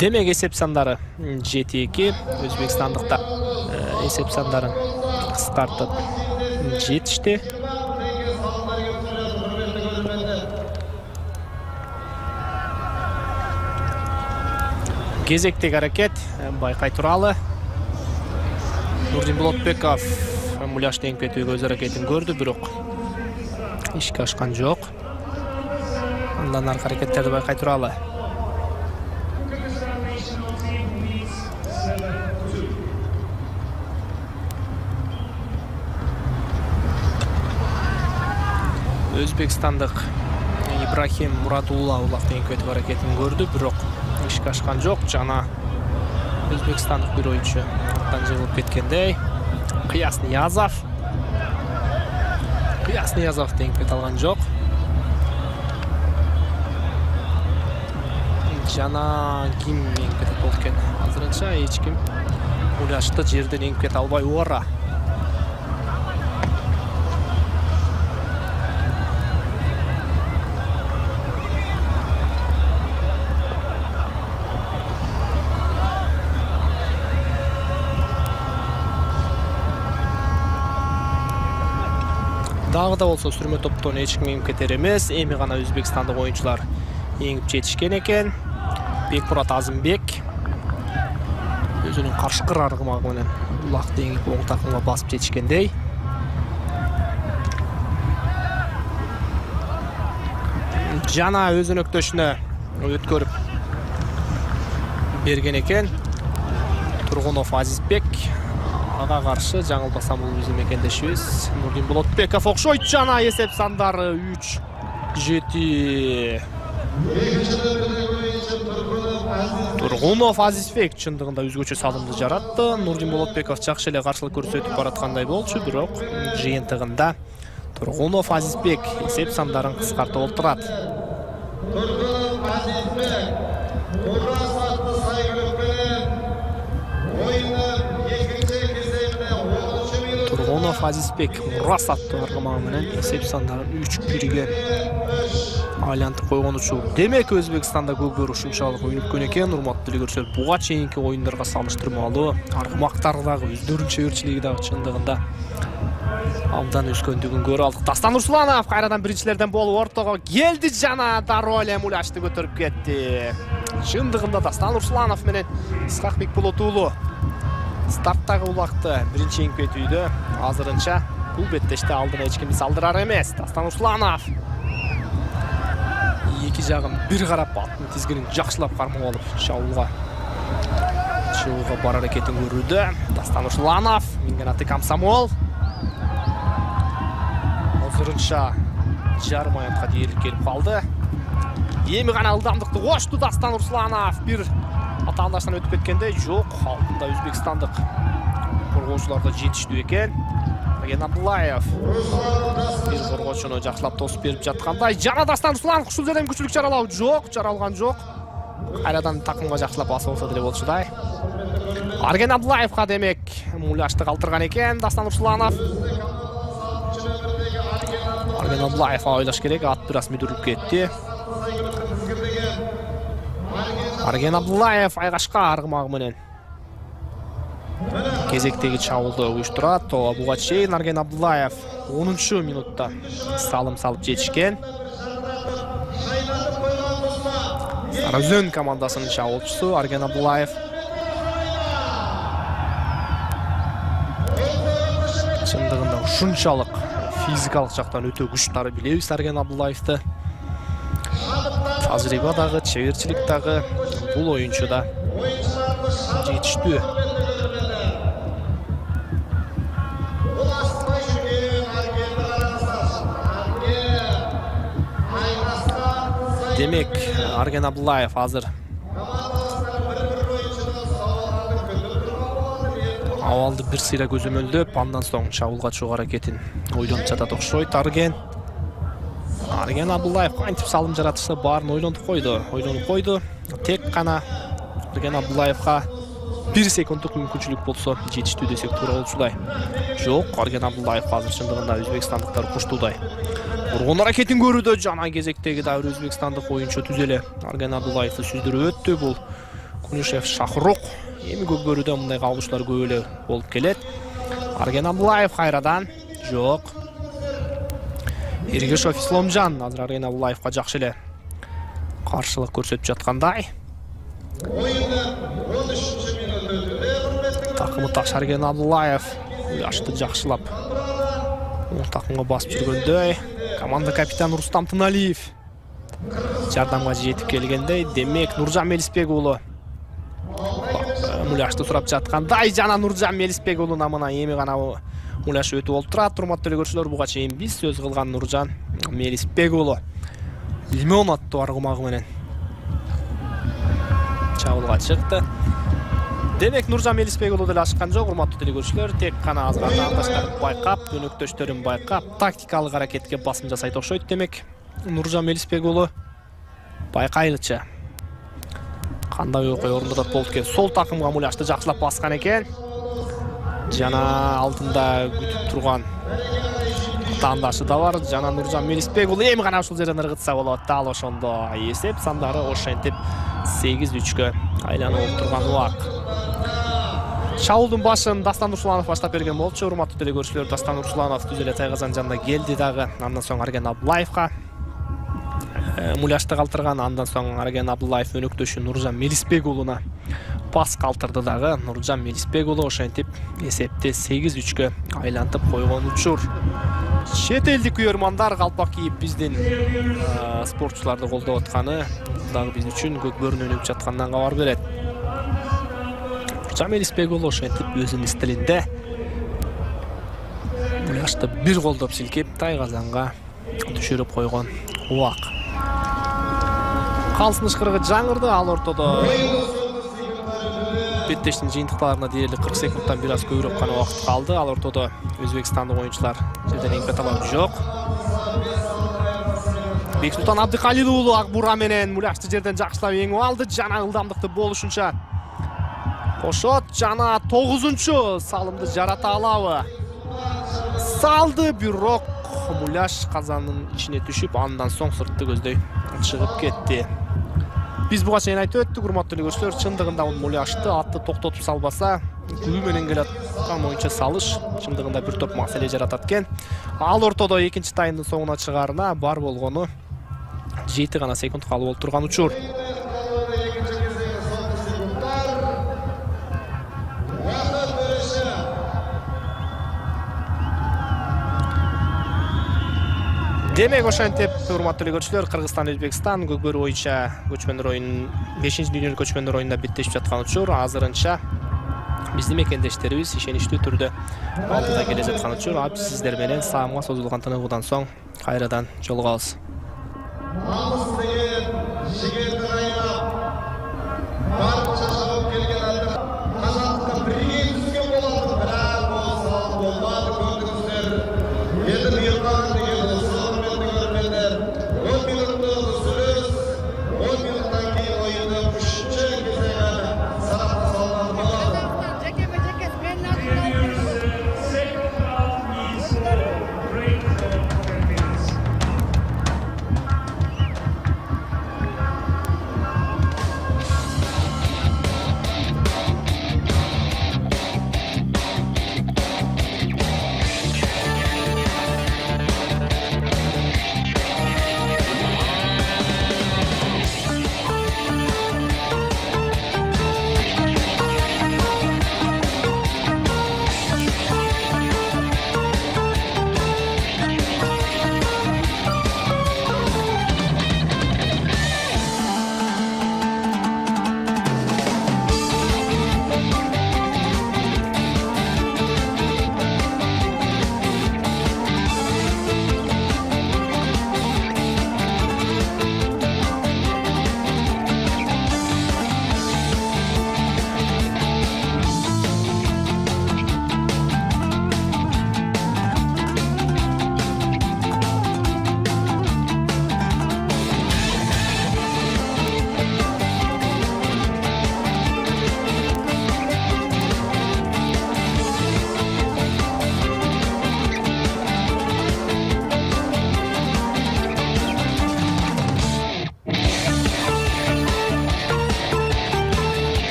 Демек эсеп сандары 7-2. Өзбекстандыктар эсеп сандарын кыскартып жетишти. Кезектеги аракет байкай туралы. Нурдин Болотбеков муляш теңип кетүүгө өз аракетин көрдү, бирок ишке ашкан жок. Андан аркы аракеттерди байкай туралы. Өзбекстандык Ибрахим Муратулла улак теңип кетүү аракетин көрдү, бирок ишке ашкан жок. Жана өзбекстандык бир оюнчу аттан жыгылып кеткендей. Кыяс Ниязов теңип кете алган жок. Жана ким эңип кетет болду экен? Азырынча эч ким муляшты жерден эңип кете албай ора. Дагы да болсо сүрмө топтон эч ким эңип кетер эмес. Эми гана өзбекстандык оюнчулар эңип жетишкен экен. Бекмурат Азимбек өзүнүн каршкыр аргымагы менен улакты эңип оң такымга басып жетишкендей. Жана өзүнүн өктөшүнө өткөрүп берген экен. Тургунов Азизбек ага каршы жаңылбасам бул биздин мекендешибиз Нурдин Болотбеков окшойт. Жана эсеп сандары 3-7. Тургунов Азизбек чындыгында өзгөчө салымды жаратты. Нурдин Болотбеков жакшы эле каршылык көрсөтүп бараткандай болчу, бирок жыйынтыгында Тургунов Азизбек эсеп сандарын кыскартып олтурат. Тургунов Азизбек Мурас аттуу аргымагы менен эсеп сандарын 3-1-ге айлантып койгон учур. Демек Өзбекстанда көкбөр ушунчалык өнүккөн экен. Урматтуу көрүүчүлөр, буга чейинки оюндарга салыштырмалуу аргымактар дагы өздөрүнүн чеберчилиги дагы чындыгында абдан өскөндүгүн көрүп алдык. Дастан Русланов кайрадан биринчилерден болуп ортого келди жана дароо эле муляшты көтөрүп кетти. Чындыгында Дастан Русланов менен Исхакбек Болот уулу старттагы улакты биринчи эңип кетүүдө азырынча бул беттеште алдына эч кимди салдырар эмес. Дастан Русланов эки жагын бир карап аттын тизгинин жакшылап кармап алып чабуулга Шығуға бар әрекетін көрді. Дастан Русланов, Мингенаты Комсомол. Озырынша жарым аятқа дейіліп келіп қалды. Емі ғана ылдамдықты қошты Дастан Русланов. Bir атағындашынан өтіп кеткенде жоқ. Алдында Өзбекстандық қорғаушыларға жетішті екен. Арген Абдуллаев bir қорғаушыны жақсылап тосып беріп жатқандай. Жана Дастан Русланов құшыл жерден күшілік жаралау жоқ. Жаралған жоқ. Қайрадан тақымға жақсылап басы болса деле болшыдай. Арген Абдуллаевқа демек муляшты қалтырған екен Дастан Русланов. Арген Абдуллаев ойлаш керек, ат біраз мүдіріліп кетті. Арген Абдуллаев айғашқа арғымағы менен кезектегі чабуылды ұйыштырады. Бұға шейін Арген Абдуллаев 10-ші минутта салым салып жетішкен. Сарыөзен командасының чабуылшысы Арген Абдуллаев. Шындығында ұшыншалық физикалық жақтан өте күштары білеуіз Арген Абдуллаевты. Тәжірибадағы, чеберчіліктағы бұл ойыншыда жетішті. Демек, Арген Абдуллаев азыр авалды бір сыйра көзөмөлдөп, андан соң чабуылга чыгуу аракетин ойлонуп жатат окшойт. Арген Абдуллаев кантип салым жаратышты баарын ойлонуп койду. Тек қана Арген Абдуллаевка 1 секунддук мүмкүнчүлүк болсо жетиштүү десек туура болчудай. Жок, Арген Абдуллаев азыр чындыгында өзбекстандыктар куштуудай. Ургон аракетин көрүүдө жана кезектеги да өзбекстандык оюнчу түзеле Арген Абдуллаевды сүздүрүп өттү. Бул Кунишев Шахрук эми көп көрүүдө мындай калгыштар көп эле болуп келет. Арген Абдуллаев кайрадан жок. Эргешов Исламжан азыр Арген Абдуллаевка жакшы эле каршылык көрсөтүп жаткандай. Такымдаш Арген Абдуллаев жашты жакшылап такымга басып жүргөндөй. Команда капитаны Рустам Тыналиев жардамга жетип келгендей. Демек Нуржан Мелисбек уулу муляшты сурап жаткандай. Жана Нуржан Мелисбек уулу намына эми гана муляш өтүп болуп турат. Урматтуу көрүүчүлөр, буга чейин биз сөз кылган Нуржан Мелисбек уулу Лимон аттуу аргымагы менен чабуулга чыкты. Демек Нуржан Мелисбек уулу деле ашкан жок. Урматтуу көрүүчүлөр, тек кана азыр атаандаштарын байкап, өнөктөштөрүн байкап, тактикалык аракетке басым жасайт окшойт. Демек Нуржан Мелисбек уулу байкайлычы кандай окуя орундатат болуп экен. Сол такымга муляшты жакшылап баскан экен. Жана алдында күтүп турган атаандашы да бар. Жана Нуржан Мелисбек уулу эми гана ушул жерден ыргытса болот. Дал ошондо эсеп сандары ошентип 8-3-кө айланып турган убак. Чабуулдун башын Дастан Русланов баштап берген болчу. Урматтуу көрүүчүлөр, Дастан Русланов түз эле тайгазан жанына келди дагы. Андан соң Арген Абдуллаевка муляшты калтырган. Андан соң Арген Абдуллаев өнөктөшү Нуржан Мелисбек уулуна пас калтырды дагы. Нуржан Мелисбек уулу ошентип эсепти 8-3-кө айлантып койгон учур. Чет элдик күйөрмандар калпак кийип биздин спортчуларды колдоп атканы дагы биз үчүн көк бөрүнө өнүгүп жаткандан кабар берет. Нуржан Мелисбек уулу ошентип өзүнүн стилинде муляшты бир колдоп силкеп тайгазанга түшүрүп койгон убак. Калсын ышкырыгы жаңырды. Ал ортодо беттештин жыйынтыктарына дээрлик 40 секундтан бир аз көбүрөөк гана убакыт калды. Ал ортодо өзбекстандык оюнчулар жерден эң талап жок. Бексултан Абдыкалил уулу Акбура менен муляшты жерден жакшылап эңип алды. Жана ылдамдыкты болушунча кошот. Жана 9-чу салымды жарата алабы? Салды, бирок муляш казанын ичине түшүп, андан соң сыртты көздөй чыгып кетти. Биз буга чейин айтып өттүк, урматтуу көрүүчүлөр, чындыгында муляшты атты токтотуп салбаса, күбө менен келаткан оюнчу салыш чындыгында бир топ маселе жаратат экен. Ал ортодо экинчи таймдын соңуна чыгарына бар болгону 7 гана секунд калып болуп турган учур. Демек ошентип, урматтуу көрүүчүлөр, Кыргызстан Өзбекстан көкбөр боюнча көчмөндөр ойынын 5-дүйнөлүк көчмөндөр оюнунда беттешип жаткан учур. Азырынча биздин мекендештерибиз ишеничтүү түрдө алдыда келе жаткан учур. Сиздер менен саамга созулган тыныгуудан соң кайрадан жолугабыз.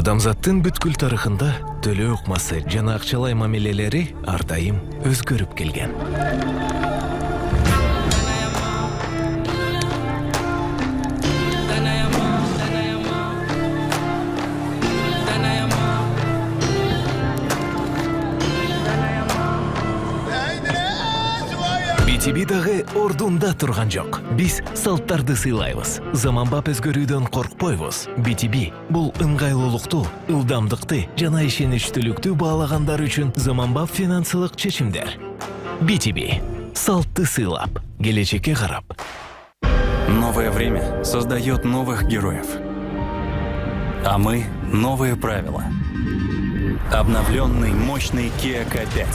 Адамзаттын бүткүл тарыхында төлөө ыкмасы жана акчалай мамилелери ар дайым өзгөрүп келген. BTB дагы ордунда турган жок. Биз салттарды сыйлайбыз. Заманбап өзгөрүүдөн коркпойбуз. BTB бул ыңгайлуулукту, ылдамдыкты жана ишеничтүүлүктү баалагандар үчүн заманбап финансылык чечимдер. BTB салтты сыйлап, келечекке карап. Новое время создает новых героев. А мы — новые правила. Обновленный мощный Kia K5.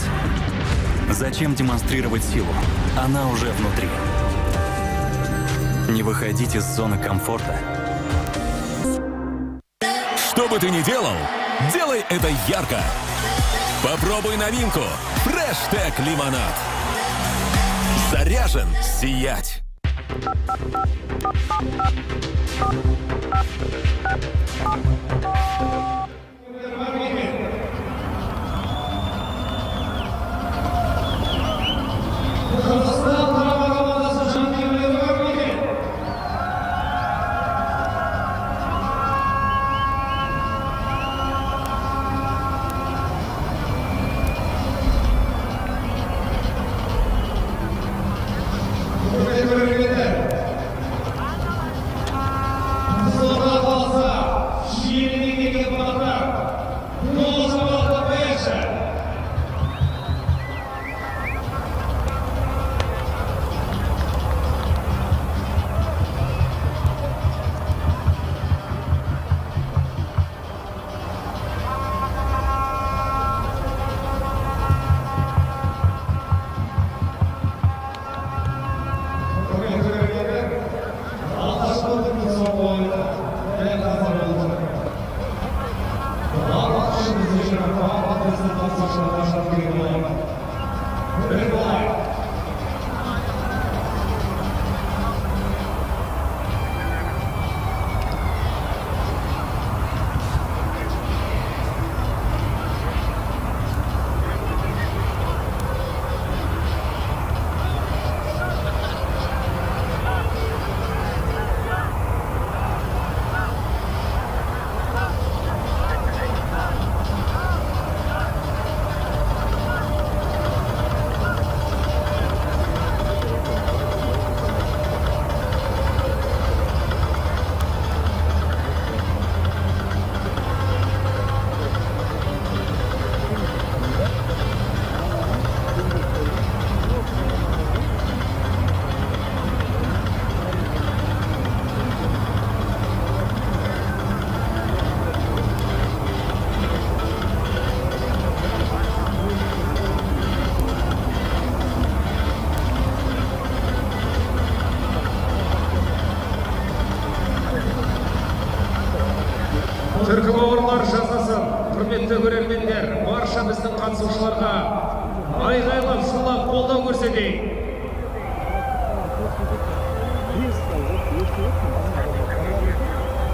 Зачем демонстрировать силу? Она уже внутри. Не выходить из зоны комфорта. Что бы ты ни делал, делай это ярко. Попробуй новинку Fresh-Tech лимонад. Заряжен сиять. Түркі бауырлар жасасын. Құрметті көрермендер, барша біздің қатысушыларға айғайлап шулап қолдау көрсетейік.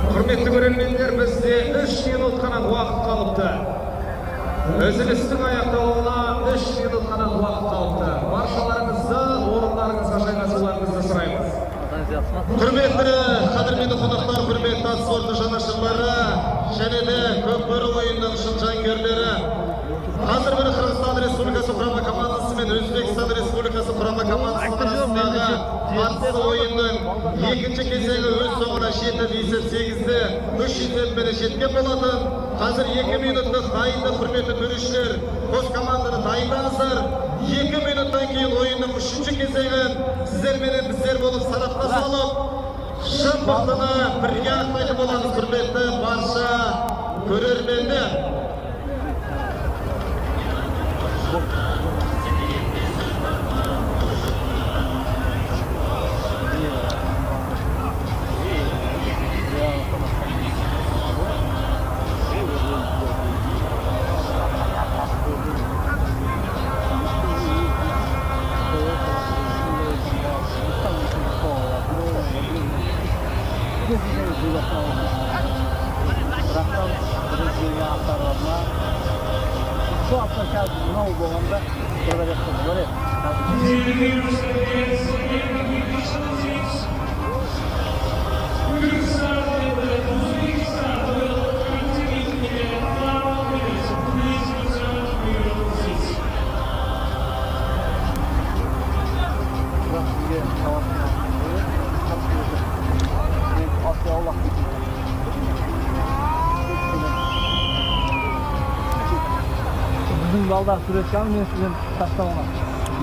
Құрметті көрермендер, бізде 3 минут қана уақыт қалыпты. Үзілістің аяқталуына 3 минут қана уақыт қалыпты. Баршаларыңызды орындарыңызға жайғасуларыңызды сұраймыз. Құрметті қадірменді қонақтар, құрметті ат спорты жанашырлары және де көкбөрі ойынның шын жанкүйерлері. Қазір бір Қырғызстан Республикасы құрама командасы мен Өзбекстан Республикасы құрама командасы арасындағы тартысты ойынның екінші кезеңі өз соңына жетіп, 8-де 3 есебімен жеткен болатын. Қазір 2 минуттық дайындық, құрметті төрешілер, қос команданы дайындаңыздар. 2 минуттан кейін ойынның 3-ші кезеңін сіздермен біздер болып сарапқа салып, шын мықтыны бірге ақтайтын боламыз. Құрметті барша көрермендер.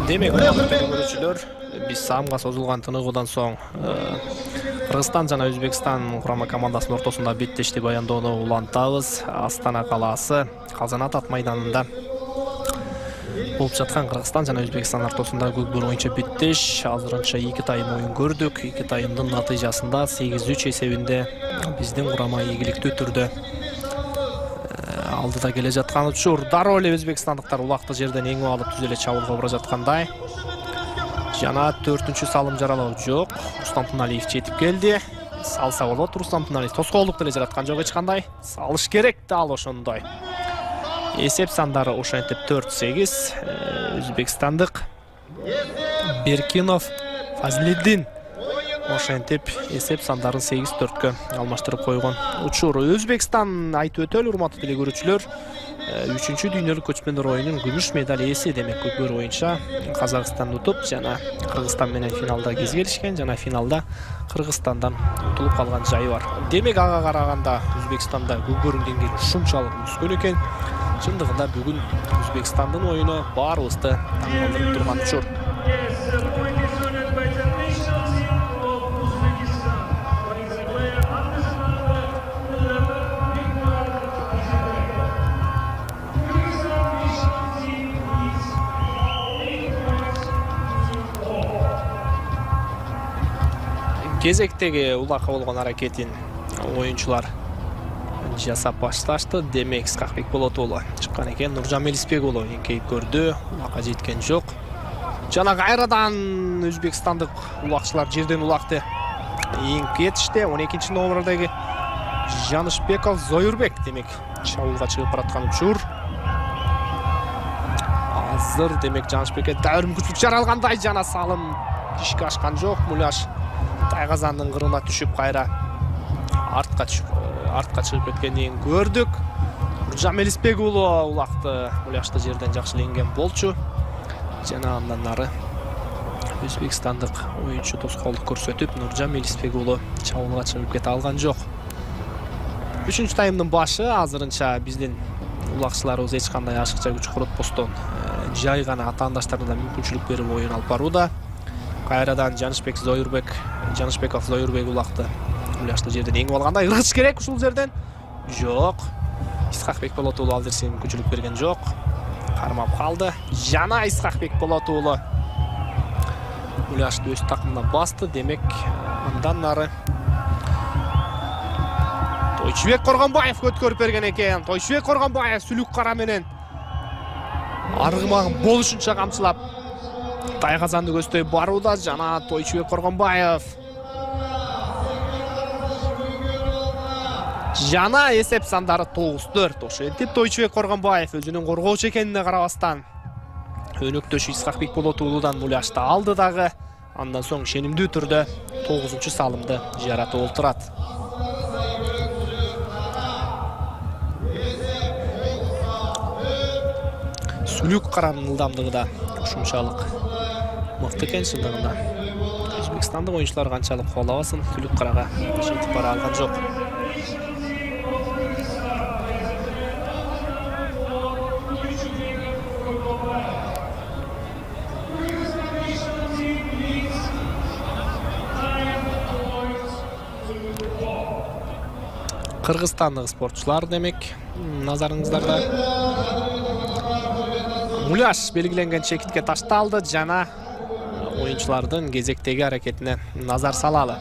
Демек, көрүүчүлөр, биз самга созулган тыныгуудан соң Кыргызстан жана Өзбекстан курама командасынын ортосунда беттешти баяндоону улантабыз. Астана калаасы Казанат ат майданында болуп жаткан Кыргызстан жана Өзбекстан ортосунда көкбөр оюнча беттеш. Азырынча 2 тайм оюн көрдүк. 2 таймдын натыйжасында 8-3 эсебинде биздин курама ийгиликтүү түрдө алдыда келе жаткан учур. Дароо эле өзбекстандыктар улакты жерден эңип алып түз эле чабуулга бара жаткандай. Жана 4-чү салым жаралоо жок. Рустам Туналиев жетип келди. Салса болот. Рустам Туналиев тоскоолдук деле жараткан жок эч кандай. Салыш керек дал ошондой. Эсеп сандары ошентип 4-8. Өзбекстандык Беркинов Фазлиддин ошентип эсеп сандарын 8-4-кө алмаштырып койгон учур. Өзбекстан айтып өтөлү, урматтуу деле көрүүчүлөр, 3-чү дүйнөлүк көчмөндөр оюнунун күмүш медаль ээси. Демек көкбөр оюнча Казакстан утуп жана Кыргызстан менен финалда кезгеришкен, жана финалда Кыргызстандан утулуп калган жайы бар. Демек ага караганда Өзбекстанда көкбөрүн деңгээли ушунчалык өскөн экен. Чындыгында бүгүн Өзбекстандын оюну баарыбызды таңкалдырып турган учур. Кезектеги улакка болгон аракетин оюнчулар жасап башташты. Демек Исхакбек Болотуулу чыккан экен. Нуржан Мелисбек уулу эңкейип көрдү. Улакка жеткен жок. Жана кайрадан өзбекстандык улакчылар жерден улакты эңип кетишти. 12-чи номердеги Жанышбеков Зоюрбек демек чабуулга чыгып бараткан учур. Азыр демек Жанышбекке дайыр мүмкүнчүлүк жаралгандай, жана салым ишке ашкан жок. Муляш Тайгазандын кырына түшүп кайра артка чыгып кеткендигин көрдүк. Нуржан Мелисбек уулу улакты Муляшты жерден жакшы ленген болчу. Жана андан нары Өзбекстандык оюнчу тоскоолдук көрсөтүп, Нуржан Мелисбек уулу чабуулга чыгып кете алган жок. 3-чү таймдын башы азырынча биздин улакчыларыбыз эч кандай ашыкча күч коротпостон жай гана атаандаштарына мүмкүнчүлүк берип оюн алып барууда. Кайрадан Жанышбеков Зоюрбек улакты Муляшты жерден эңип алгандай, ыргыш керек ушул жерден. Жок. Исхакбек Болотуулу ал жерге мүмкүнчүлүк берген жок. Кармап калды. Жана Исхакбек Болотуулу Муляшты өз такымына басты. Демек, андан нары Тойчубек Коргонбаев өткөрүп берген экен. Тойчубек Коргонбаев сүлүк кара менен аргымагын болушунча камчылап тайгазанды көздөй барууда жана Тойчубек Коргонбаев. Жана эсеп сандары 9-4. Ошентип Тойчубек Коргонбаев өзүнүн коргоочу экенине карабастан өнөктөшү Исхакбек Болотуулудан муляшты алды дагы. Андан соң ишенимдүү түрдө 9-чу салымды жаратып олтурат. Сүлүк каранын ылдамдыгы да ушунчалык мыкты экен чындыгында. Өзбекстандык оюнчулар канчалык каалабасын, сүлүк карага жетип бара алган жок. Кыргызстандык спортчулар демек назарыңыздарда. Муляш белгиленген чекитке ташталды жана оюнчулардын кезектеги аракетине назар салалы.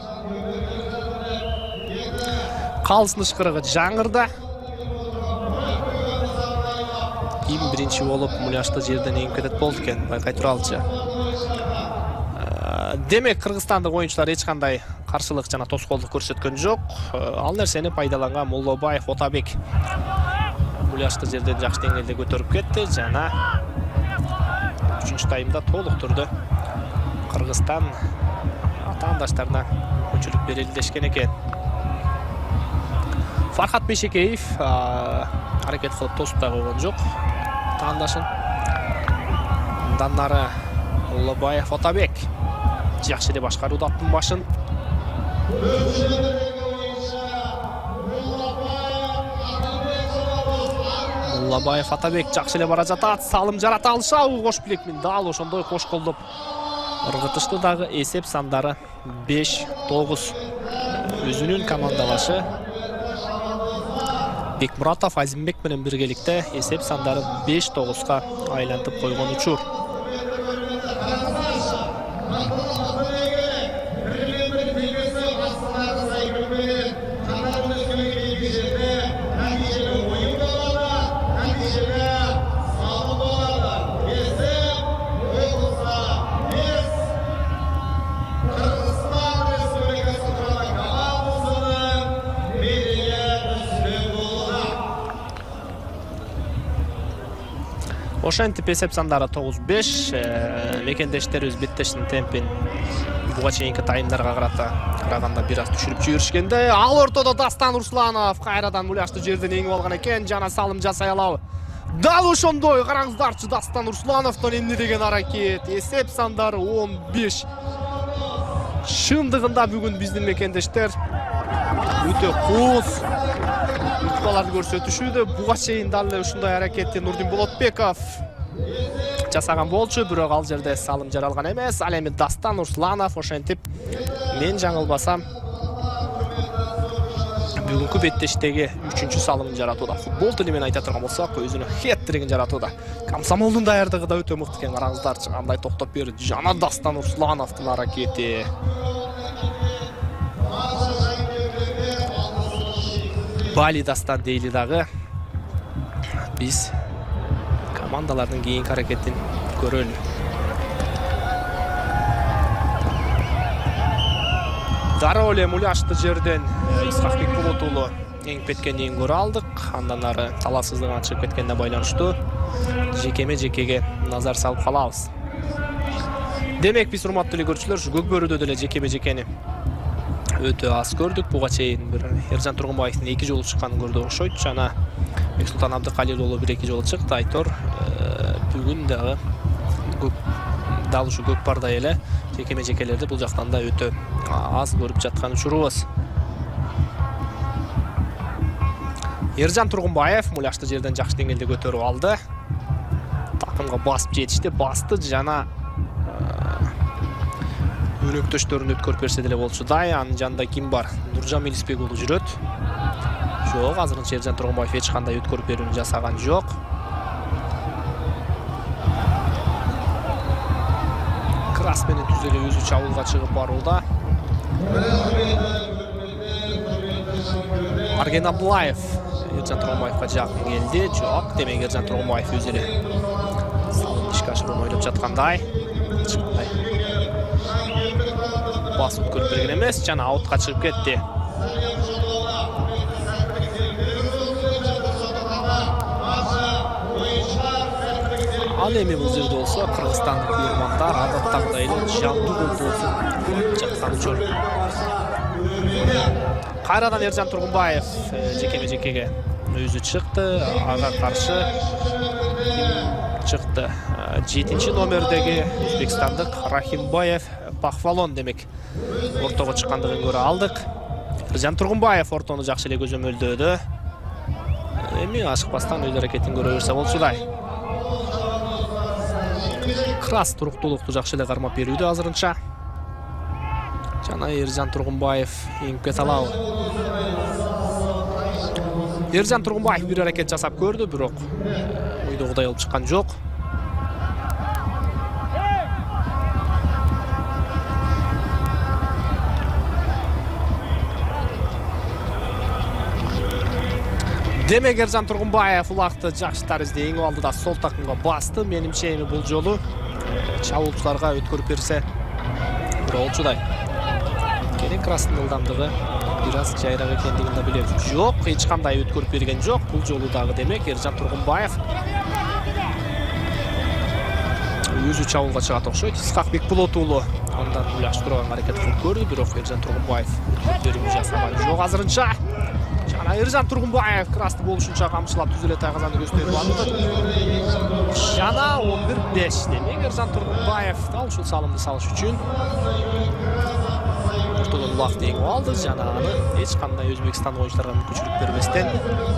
Калсын ышкырыгы жаңырда. Ким биринчи болуп Муляшты жерден эңип кетет болду экен, байкай туралычы. Демек Кыргызстандык оюнчулар эч кандай каршылык жана тоскоолдук көрсөткөн жок. Ал нерсени пайдаланган Моллобаев Отабек Муляшты жерден жакшы деңгээлде көтөрүп кетти жана 3-чү таймда толук түрдө Кыргызстан атаандаштарына көчүлүп берилдешкен экен. Фархат Бейшекеев аракет кылып тосуп да койгон жок атаандашын. Андан нары Моллобаев Отабек жакшы эле башкарууда аттын башын. Моллобаев Атабек жакшы эле бара жатат. Салым жарата алышабы кош билекмин. Дал ошондой кош колдоп ыргытышты дагы. Эсеп сандары 5-9. Өзүнүн командалашы Бекмуратов Азимбек менен биргеликте эсеп сандары 5-9га айлантып койгон учур. Ошентип эсеп сандары 9-5. Мекендештерибиз беттештин темпин буга чейинки таймдарга караганда бир аз түшүрүп жиберишкенде. Ал ортодо Дастан Русланов кайрадан Муляшты жерден эңип алган экен, жана салым жасай алабы. Дал ошондой караңыздарчы Дастан Руслановдон эмне деген аракет. Эсеп сандары 15. Шындыгында бүгүн биздин мекендештер өтө кооз утпаларды көрсөтүшүүдө. Буга чейин дал ушундай аракетти Нурдин Болотбеков жасаган болчу, бирок ал жерде салым жаралган эмес. Ал эми Дастан Русланов ошентип мен жаңылбасам бүгүнкү беттештеги 3-чү салымын жаратууда. Футбол тили менен айта турган болсок, өзүнүн хет-тригин жаратууда. Комсомолдун даярдыгы да өтө мыкты экен, караңыздарчы кандай токтоп берди. Жана Дастан Руслановдун аракети. Бали Дастан дейли дагы. Биз командалардын кийинки аракетин көрөлү. Дароо эле Муляшты жерден Исхакбек Болотуулу эңип кеткенден көрө алдык. Андан ары талашсыздыгына чыгып кеткенде байланыштуу жекеме-жекеге назар салып калабыз. Демек биз урматтуу эле көрүүчүлөр, Көкбөрүдө деле жекеме-жекени өтө аз көрдүк. Буга чейин бир Эржан Тургунбаевдин 2 жолу чыкканын көрдүк окшойт. Жана Бексултан Абдыкалил уулу 1-2 жолу чыкты. Айтор бүгүн дагы дал ушу Көкпардай эле жекеме-жекелерди бул жактан да өтө аз көрүп жаткан учурубуз. Эржан Тургунбаев Муляшты жерден жакшы деңгээлде көтөрүп алды. Такымга басып жетишти, басты жана өнөктөштөрүн өткөрүп берсе деле болчу. Анын жанында ким бар? Нуржан Мелисбек уулу жүрөт. Жок, азырынча Эржан Тургунбаев эч кандай өткөрүп берүүнү жасаган жок. Крас менен түз эле өзү чабуулга чыгып барууда. Арген Абдулаев Ержан Тургунбаевка жақын келді. Жоқ, демек Ержан Тургунбаев өзі салым ишке ашыруын ойлап жатқандай. Ешқандай бас өткөрүп берген емес, жана аутқа шығып кетті. Ал эми бул жерде болсо Кыргызстандык күйөрмандар адаттагыдай эле жандуу болуп жаткан учур. Кайрадан Ержан Тургунбаев жекеме-жекеге өзү чыкты, ага каршы чыкты. 7-чи номердеги Өзбекстандык Рахимбаев Пахвалон демек ортого чыккандыгын көрө алдык. Ержан Тургунбаев ортону жакшы эле көзөмөлдөдү. Эми ашыкпастан өз аракетин көрө берсе болчудай. Крас туруктуулукту жакшы эле кармап берүүдө азырынча. Жана Ержан Тургунбаев эңип кете алабы? Ержан Тургунбаев бир аракет жасап көрдү, бирок ойдогудай болуп чыккан жок. Демек Ержан Тургунбаев улакты жаштар издейин алды да сол такымга басты. Менимче эми бул жолу чабуулчуларга өткөрүп берсе болчудай. Керек крастын ылдамдыгы бир аз жайрак экендигин да билебиз. Жок, эч кандай өткөрүп берген жок. Бул жолу дагы демек Ержан Тургунбаев өзү чабуулга чыгат окшойт. Исхак Бекболот уулу андан уйлаштырууга аракет кылып көрдү, бирок Ержан Тургунбаев берүүнү жасаган жок азырынча. Жана Ержан Тургунбаев красты болушунча камчылап түз эле тайгазанды көстөрүп алды. Жана 11-5 демек Ержан Тургунбаев дал ушул салымды салыш үчүн ортодон убакыт эңип алды. Жана аны эч кандай Өзбекстан оюнчуларга мүмкүнчүлүк бербестен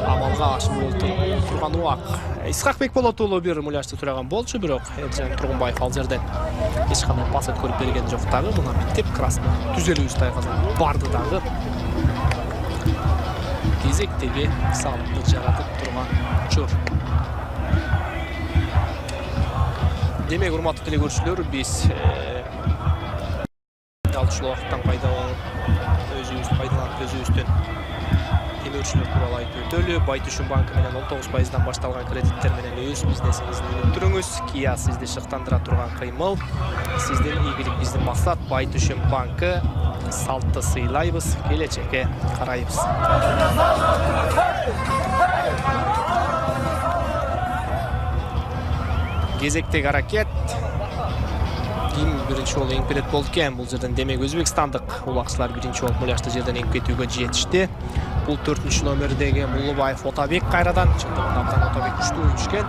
амалга ашырып турган убак. Исхак Бекболот уулу бир муляшты тураган болчу, бирок Ержан Тургунбаев ал жерден эч кандай пас өткөрүп берген жок дагы. Мына биттеп красты түз эле үз тайгазан барды дагы. Кезектеги салымды жаратып турган учур. Демек, урматтуу теле көрүүчүлөр, биз ушул убакыттан пайдаланып өзүбүздүн темөөрчүлөр тууралуу айтып өтөлү. Байтүшүн банкы менен 19% башталган кредиттер менен өз бизнесиңизди өнүктүрүңүз. Kia сизди шыктандыра турган кыймыл. Сиздин ийгилик биздин максат. Байтүшүн банкы салтты сыйлайбыз, келечекке карайбыз. Кезектеги аракет. Ким биринчи жолу эң перед болду экен. Бул жерден демек Өзбекстандык улакчылар биринчи жолу муляшты жерден эңип кетүүгө жетишти. Бул 4-чү номердеги Муллубаев Отабек кайрадан. Чындыгында абдан Отабек күчтүү оюнчу экен.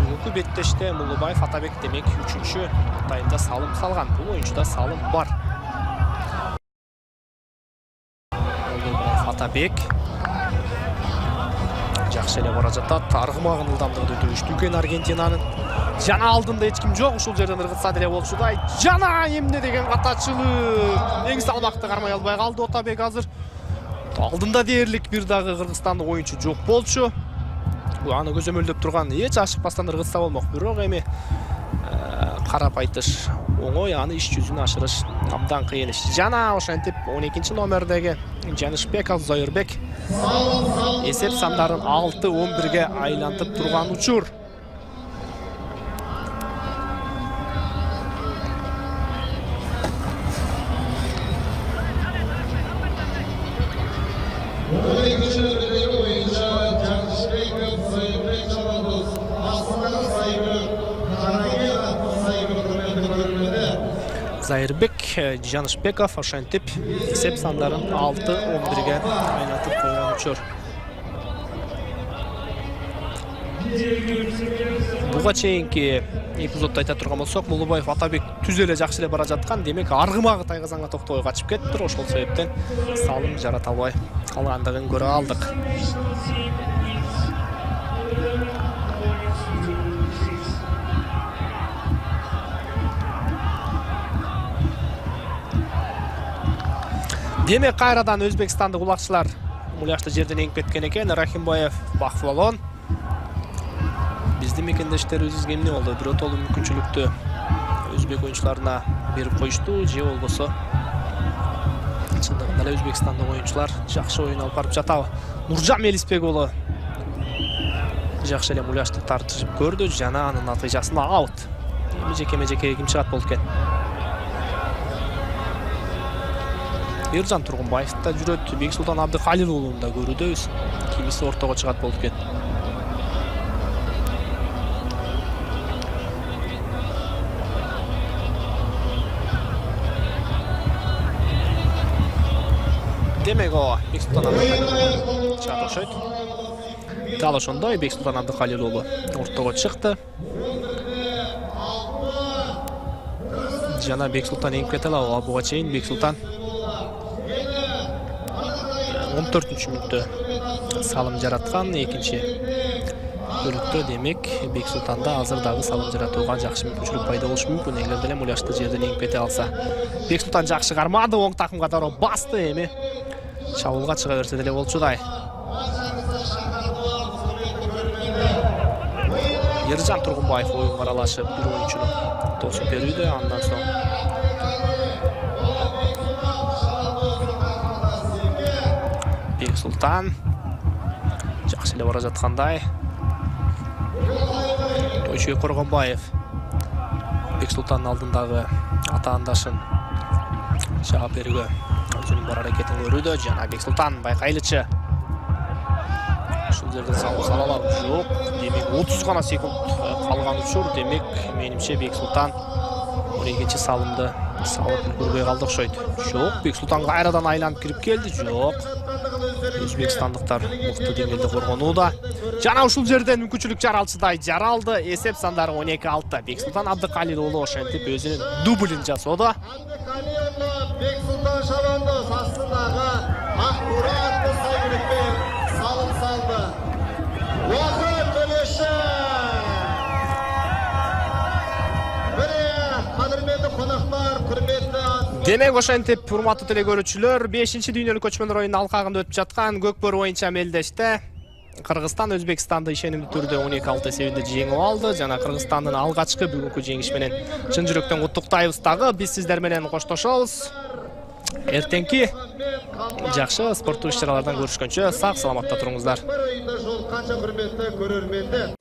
Бүгүнкү беттеште Муллубаев Атабек демек 3-чү таймда салым салган. Бул оюнчуда салым бар. Муллубаев Атабек жакшы эле бара жатат. Аргымагын ылдамдыгы өтө күчтүү экен Аргентинанын. Жана алдында эч ким жок, ушул жерден ыргытса деле болчудай. Жана эмне деген катачылык. Эң салмакты кармай албай калды Отабек азыр. Алдында дээрлик бир дагы кыргызстандык оюнчу жок болчу. Аны көзөмөлдөп турган эч ашыкпастан ыргытса болмок. Бирок эми карап айтыш оңой, аны иш жүзүнө ашырыш абдан кыйын иш. Жана ошентип 12-чи номердеги Жанышбеков Зайырбек эсеп сандарын 6-11-ге айлантып турган учур. Зайырбек Жанышбеков ошентип эсеп сандарын 6-11-ге айлантып койгон учур. Буга чейинки эпизоддо айта турган болсок, Муллубаев Атабек түз эле жакшы эле бара жаткан, демек аргымагы тайгазанга токтобой качып кетти. Ошол себептен салым жарата албай калгандыгын көрө алдык. Демек кайрадан Өзбекстандык улакчылар муляшты жерден эңип кеткен экен. Рахимбаев Пахвалон. Биздин мекендештерибизге эмне болду? Биротолуу мүмкүнчүлүктү өзбек оюнчуларына берип коюшту, же болбосо Чындыгында эле Өзбекстандык оюнчулар жакшы оюн алып барып жатабы. Нуржан Мелисбек уулу жакшы эле муляшты тартышып көрдү жана анын натыйжасында аут. Жеке-жеке ким чыгат болду экен? Ержан Тургунбаев да жүрөт, Бексултан Абдыкалил уулун да көрүүдөбүз. Кимиси ортого чыгат болду экен. Демек о Бексултан Абдыкалил чыгат окшойт. Дал ошондой Бексултан Абдыкалил уулу ортого чыкты. Жана Бексултан эңип кете алабы буга чейин Бексултан 14-мүнөттө салым жараткан, экинчи бөлүктө демек Бексултанда азыр дагы салым жаратууга жакшы мүмкүнчүлүк пайда болушу мүмкүн. Эгер деле муляшты жерден эңип кете алса. Бексултан жакшы кармады, оң такымга дароо басты, эми чабуулга чыга берсе деле болчудай. Ержан Тургунбаев оюнга аралашып бир оюнчуну тосуп берүүдө, андан соң Бексултан жакшы эле бара жаткандай. Тойчуй Коргонбаев Бексултандын алдындагы атаандашын чаап берүүгө өзүнүн бар аракетин көрүүдө. Жана Бексултан байкайлычы. Ушул жерде сала алабы? Жок. Демек 30 гана секунд калган учур. Демек менимче Бексултан экинчи салымды салып үлгүрбөй калды окшойт. Жок, Бексултан кайрадан айланып кирип келди. Жок. Өзбекстандыктар мыкты деңгээлде коргонууда. Жана ушул жерден мүмкүнчүлүк жаралчыдай жаралды. Эсеп сандары 12-6. Бексултан Абдыкалил уулу ошентип өзүнүн дублин жасоодо. Бексултан Шабандоз астындагы аккуратты сайгүрүкпен салым салды. Уақыт төлеші! Кадырменді қонақтар, құрметті Демек ошентип урматтуу теле көрүүчүлөр 5-чи дүйнөлүк көчмөндөр оюнунун алкагында өтүп жаткан көкбөр боюнча мелдеште Кыргызстан Өзбекстанды ишенимдүү түрдө 12-6 эсебинде жеңип алды. Жана Кыргызстандын алгачкы бүгүнкү жеңиш менен чын жүрөктөн куттуктайбыз дагы. Биз сиздер менен коштошобуз. Эртеңки жакшы спорттук иш-чаралардан көрүшкөнчө сак саламатта туруңуздар. бір ойында жол қанша құрметті көрерменді